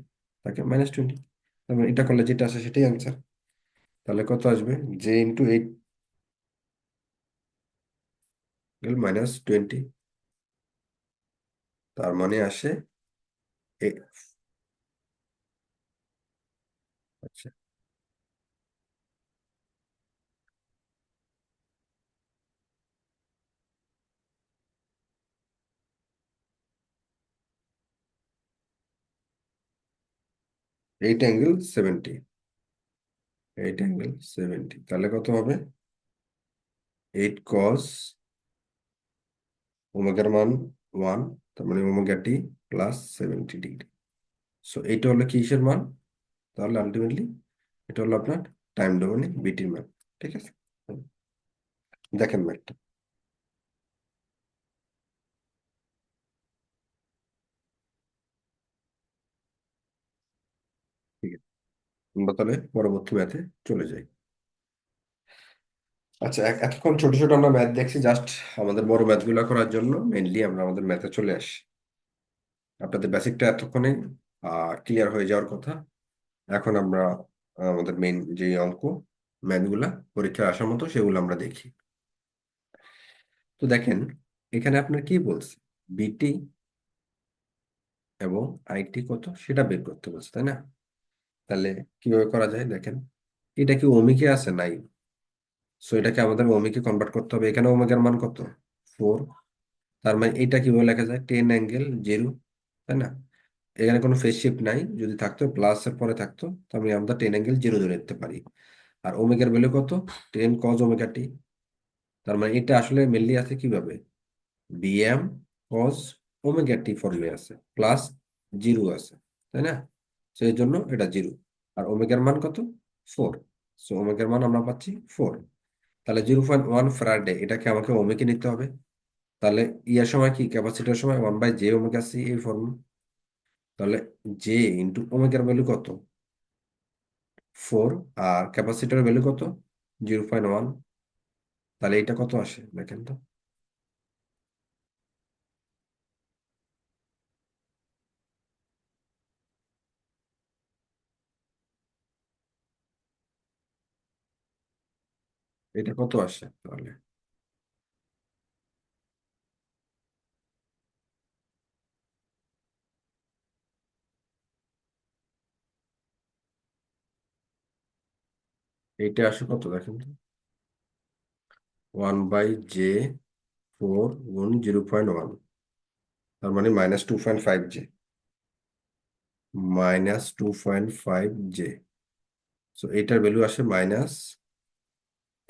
তাকে -20। তার মানে এটা করলে যেটা আসে সেটাই অ্যান্সার। তাহলে কত আসবে, J × 8 -20, তার মানে আসে এ- আচ্ছা, 8 ∠70, 8 ∠70, তাহলে কত হবে, 8 cos ওমেগার মান 1, তার মানে ω t + 70 ডিগ্রি। সো এইটা হলো কিসের মান, তাহলে আলটিমেটলি এটা হলো আপনার টাইম ডোমেনে বিটির মান। ঠিক আছে, দেখেন ম্যাথটা। ঠিক আছে, আমরা তাহলে পরবর্তী ম্যাথে চলে যাই। আচ্ছা, এতক্ষণ ছোট ছোট আমরা ম্যাথ দেখছি, জাস্ট আমাদের বড় ম্যাথগুলো করার জন্য মেইনলি আমরা আমাদের ম্যাথে চলে আসি। আপনাদের বেসিকটা এতক্ষণে ক্লিয়ার হয়ে যাওয়ার কথা। এখন আমরা আমাদের মেইন যে অঙ্ক ম্যাথগুলা পরীক্ষায় আসার মতো সেগুলো আমরা দেখি। তো দেখেন, এখানে আপনার কি বলছে, বিটি এবং আইটি কত সেটা বের করতে বলছে, তাই না? তাহলে কিভাবে করা যায় দেখেন, এটা কি ওমিকে আছে, নাই। সো এটাকে আমাদের ওমিকে কনভার্ট করতে হবে। এখানে ওমেগার মান কত, 4। তার মানে এটা কিভাবে লেখা যায়, 10 ∠0, তাই না? এখানে কোনো ফেজ শিফট নাই, যদি থাকতো প্লাস এর পরে থাকতো, তার মানে আমরা 10 ∠0 ধরে নিতে পারি। আর ওমেগার ভ্যালু কত, 10 cos ω t। তার মানে এটা আসলে মেনলি আছে কিভাবে, Bm cos ω t ফর্মে আছে, প্লাস জিরো আছে, তাই না? সেই জন্য এটা জিরো। আর ওমেগার মান কত, 4। সো ওমেগার মান আমরা পাচ্ছি 4। তাহলে 0.1 ফ্যারাডে, এটাকে আমাকে ওমেকে নিতে হবে। তাহলে ইয়ার সময় কি, ক্যাপাসিটার সময় 1/j ω c এই ফর্ম। তাহলে জে ইন্টু ওমেগার ভ্যালু কত, 4। আর ক্যাপাসিটার ভ্যালু কত, 0.1। তাহলে এটা কত আসে দেখেন তো। এটা কত আসে তাহলে, এইটা আসে কত দেখেন তো, 1/j4 গুণ 0.1, তার মানে -2.5 জে, -2.5 জে। সো এটার ভ্যালু আসে মাইনাস,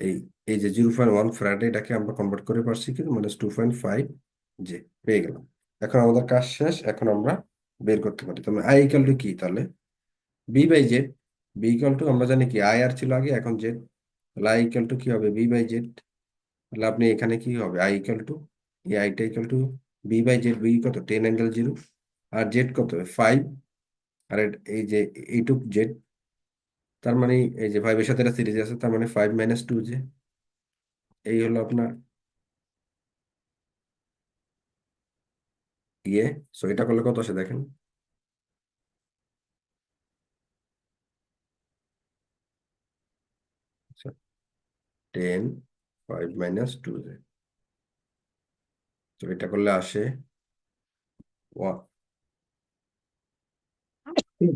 এই এই যে 0.1 ফ্যারাড, এটাকে আমরা কনভার্ট করে পারছি কিন্তু -2.5 জে পেয়ে গেলাম। এখন আমাদের কাজ শেষ, এখন আমরা বের করতে পারি। তাহলে আই ইকাল টু কি, তাহলে বি/জেড। বি ইকাল টু আমরা জানি কি আই আর ছিল আগে, এখন জেড, তাহলে আই ইকাল টু কি হবে, বি/জেড। তাহলে আপনি এখানে কি হবে, আই ইকাল টু, এই আইটা ইকাল টু বি/জেড। বি কত, 10 ∠0, আর জেড কত 5, আর এই যে এইটুক জেড, তার মানে এই যে 5 এর সাথে এটা সিরিজ আছে, তার মানে 5 - 2 জে। এই হলো আপনার ইয়ে। সো এটা করলে কত আসে দেখেন, আচ্ছা, 5 - 2 জে। তো এটা করলে আসে হুম।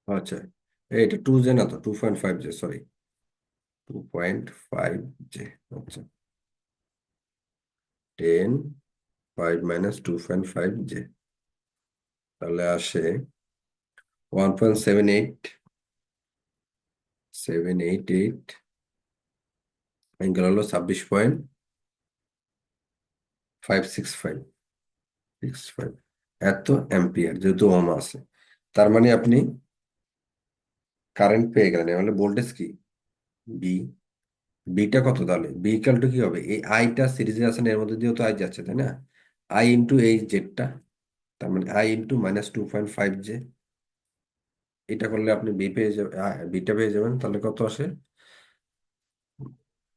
আচ্ছা, এটা 2 জে না তো, 2.5 জে, সরি, 2.5 জে। আচ্ছা, 5 - 2.5 জে, তাহলে আসে 1.78, অ্যাঙ্গেল হলো 26.565 এত অ্যাম্পিয়ার, যেহেতু ওম আছে। তার মানে আপনি কারেন্ট পেয়ে গেলেন, হলে ভোল্টেজ কি, বি। বিটা কত, তাহলে বি ইকাল টু কি হবে, এই আইটা সিরিজে আছে না, এর মধ্যে দিয়েও তো আই যাচ্ছে, তাই না, আই ইন্টু এই জেডটা, তার মানে আই ইন্টু -2.5 জে। এটা করলে আপনি বি পেয়ে যাবেন, বিটা পেয়ে যাবেন। তাহলে কত আসে,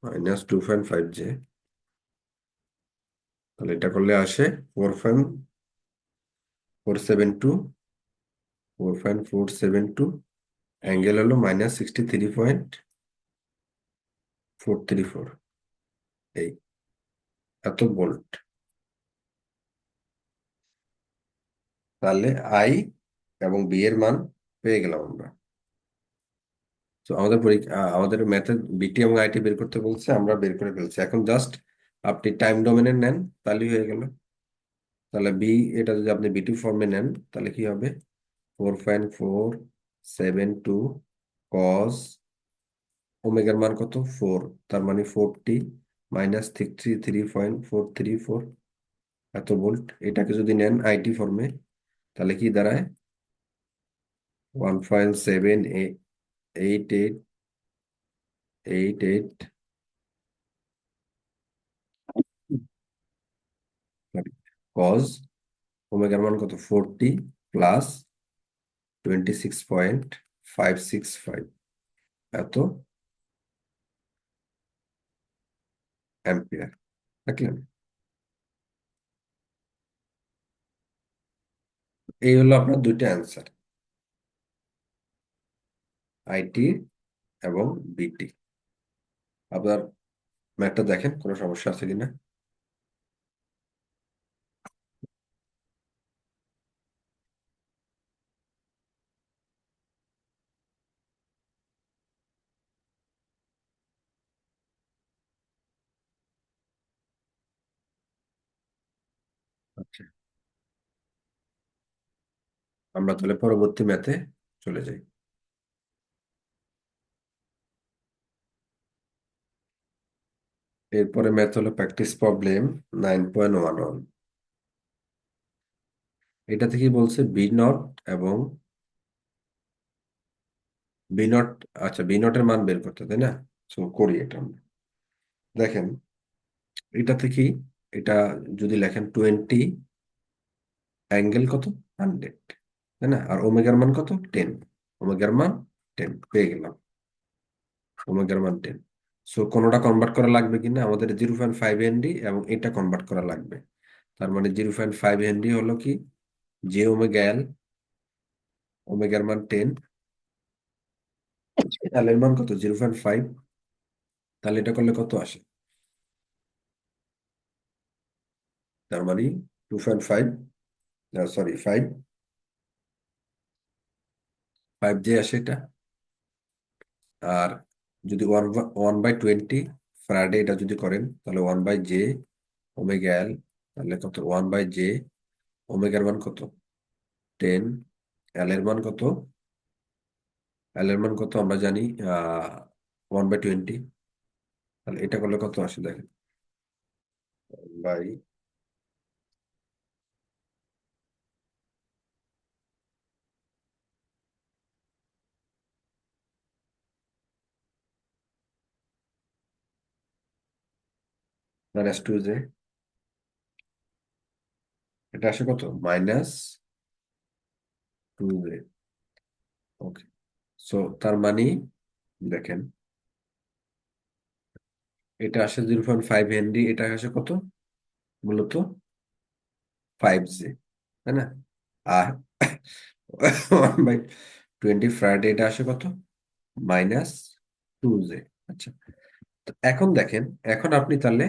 -2.5 জে। তাহলে এটা করলে আসে 4.472, অ্যাঙ্গেল হলো -63.434, এই এত ভোল্ট। তাহলে আই এবং বি এর মান পেয়ে গেলাম আমরা। তো আমাদের পরীক্ষা, আমাদের ম্যাথে বিটি এবং আইটি বের করতে বলছে, আমরা বের করে ফেলছি। এখন জাস্ট আপনি টাইম ডোমেনে নেন, তাহলেই হয়ে গেল। তাহলে বি, এটা যদি আপনি বিটি ফর্মে নেন, তাহলে কি হবে, 4.472 কস ওমেগার মান কত 4, তার মানে 40 -333.434 এত ভোল্ট। এটাকে যদি নেন আইটি ফর্মে, তাহলে কি দাঁড়ায়, 1.7888, কজ ওমেগার মান কত 40 প্লাস 26.565 এত অ্যাম্পিয়ার, দেখলেন। এই হলো আপনার দুইটা অ্যান্সার, আইটি এবং বিটি। আপনার ম্যাথটা দেখেন কোনো সমস্যা আছে কিনা। আচ্ছা, আমরা তাহলে পরবর্তী ম্যাথে চলে যাই। এরপরে ম্যাথ হলো প্র্যাকটিস প্রবলেম 9.11। এটা থেকে বলছে বি নট এবং বি নট, আচ্ছা বি নটের মান বের করতে, তাই না। তো করি এটা আমরা। দেখেন, এটা থেকে এটা যদি লেখেন 20 অ্যাঙ্গেল কত 100, তাই না, আর ওমেগার মান কত 10, ওমেগার মান 10 পেয়ে গেলাম, ওমেগার মান 10। সো কোনোটা কনভার্ট করা লাগবে কিনা, আমাদের 0.5 হেনরি এবং এটা কনভার্ট করা লাগবে। তার মানে 0.5 হেনরি হলো কি, জে ওমেগা এল, ওমেগার মান 10, এল এর মান কত 0.5, তাহলে এটা করলে কত আসে, তার মানে 2.5, সরি 5, 5j আসে এটা। আর যদি 1/20 ফ্যারাডে এটা যদি করেন তাহলে 1/j ওমেগা এল, তাহলে কত? 1/j ওমেগার মান কত? 10। এল এর মান কত? এল এর মান কত আমরা জানি, 1/20। তাহলে এটা করলে কত আসে দেখেন, বাই -2j। এটা আসে কত? -2j। ওকে। সো তার মানে দেখেন, এটা আসে 0.5 হেনরি, এটা আসে কত মূলত? 5j, তাই না? আর 1/20 ফ্রাইডে এটা আসে কত? -2j। আচ্ছা, তো এখন দেখেন, এখন আপনি তাহলে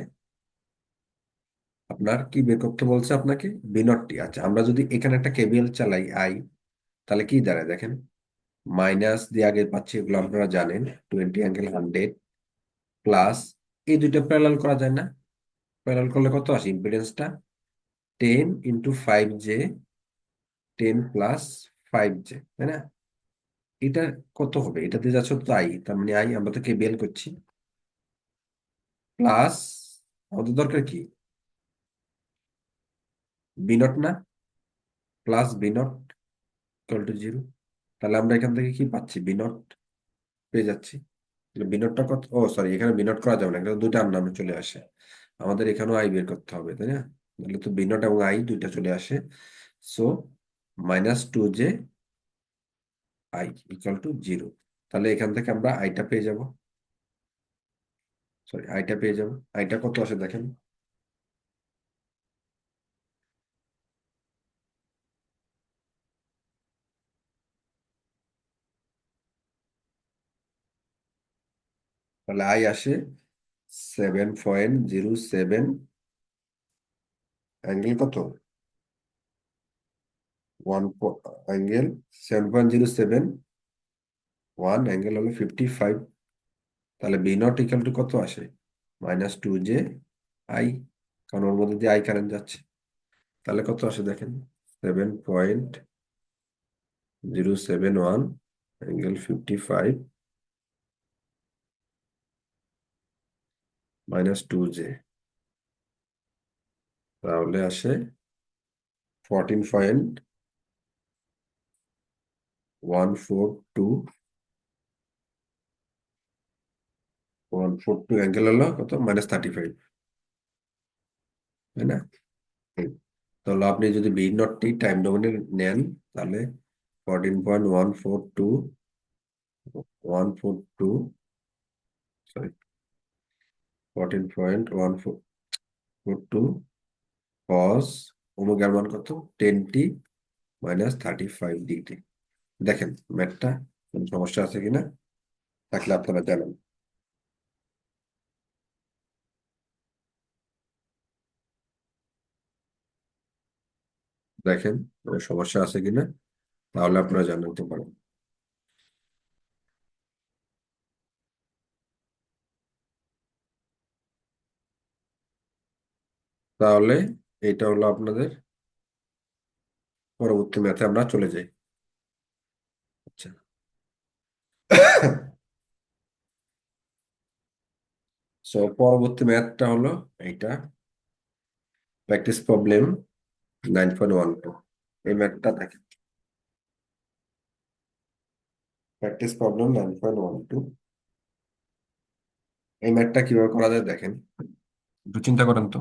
আপনার কি বের করতে বলছে আপনাকে? বিনটটি। আচ্ছা, আমরা যদি এখানে একটা কেবিএল চালাই আই, তাহলে কি দাঁড়ায় দেখেন, মাইনাস দিয়ে আগে পাচ্ছি, এগুলো আপনারা জানেন, 20 ∠100 প্লাস এই দুইটা প্যারালাল করা যায় না? প্যারালাল করলে কত আসে ইম্পিডেন্সটা? 10 × 5j, 10 + 5j, তাই না? এটা কত হবে? এটা দিয়ে যাচ্ছে তো আই, তার মানে আই, আমরা তো কেবিএল করছি, প্লাস আমাদের দরকার কি? বিনট না? প্লাস বিনট = 0। তাহলে আমরা এখান থেকে কি পাচ্ছি? বিনট পেয়ে যাচ্ছি। তাহলে বিনটটা কত? ও সরি, এখানে বিনট করা যাবে না, এখানে দুইটা নামে চলে আসে। আমাদের এখানেও আই বের করতে হবে, তাই না? তাহলে তো বিনট এবং আই দুইটা চলে আসে। So -2j I = 0। তাহলে এখান থেকে আমরা আইটা পেয়ে যাব। সরি, আইটা পেয়ে যাব। আইটা কত আসে দেখেন, তাহলে আই আসে 7.07 অ্যাঙ্গেল কত? 1 অ্যাঙ্গেল 7.07, অ্যাঙ্গেল হলো 55। তাহলে বি নট ইকাল টু কত আসে? -2j আই, কারণ ওর মধ্যে দিয়ে আই কারেন্ট যাচ্ছে। তাহলে কত আসে দেখেন, 7.071 অ্যাঙ্গেল 55 -2j, তাহলে আসে 14.142 অ্যাঙ্গেল হলো কত? -35, তাই না? হুম। তাহলে আপনি যদি বি নটটি টাইম ডোমেনে নেন, তাহলে 14.142, সরি, 14.142 কস ওমেগার মান কত? 10t -35 degree. দেখেন ম্যাথটা কোনো সমস্যা আছে কিনা, থাকলে আপনারা জানান। দেখেন কোনো সমস্যা আছে কিনা, তাহলে আপনারা জানাতে পারেন। তাহলে এটা হলো আপনাদের, পরবর্তী ম্যাথে আমরা চলে যাই। আচ্ছা। সো পরবর্তী ম্যাথটা হলো এইটা, প্র্যাকটিস প্রবলেম 9.12। এই ম্যাথটা দেখেন, প্র্যাকটিস প্রবলেম 9.12। এই ম্যাথটা কিভাবে করা যায় দেখেন, একটু চিন্তা করেন তো।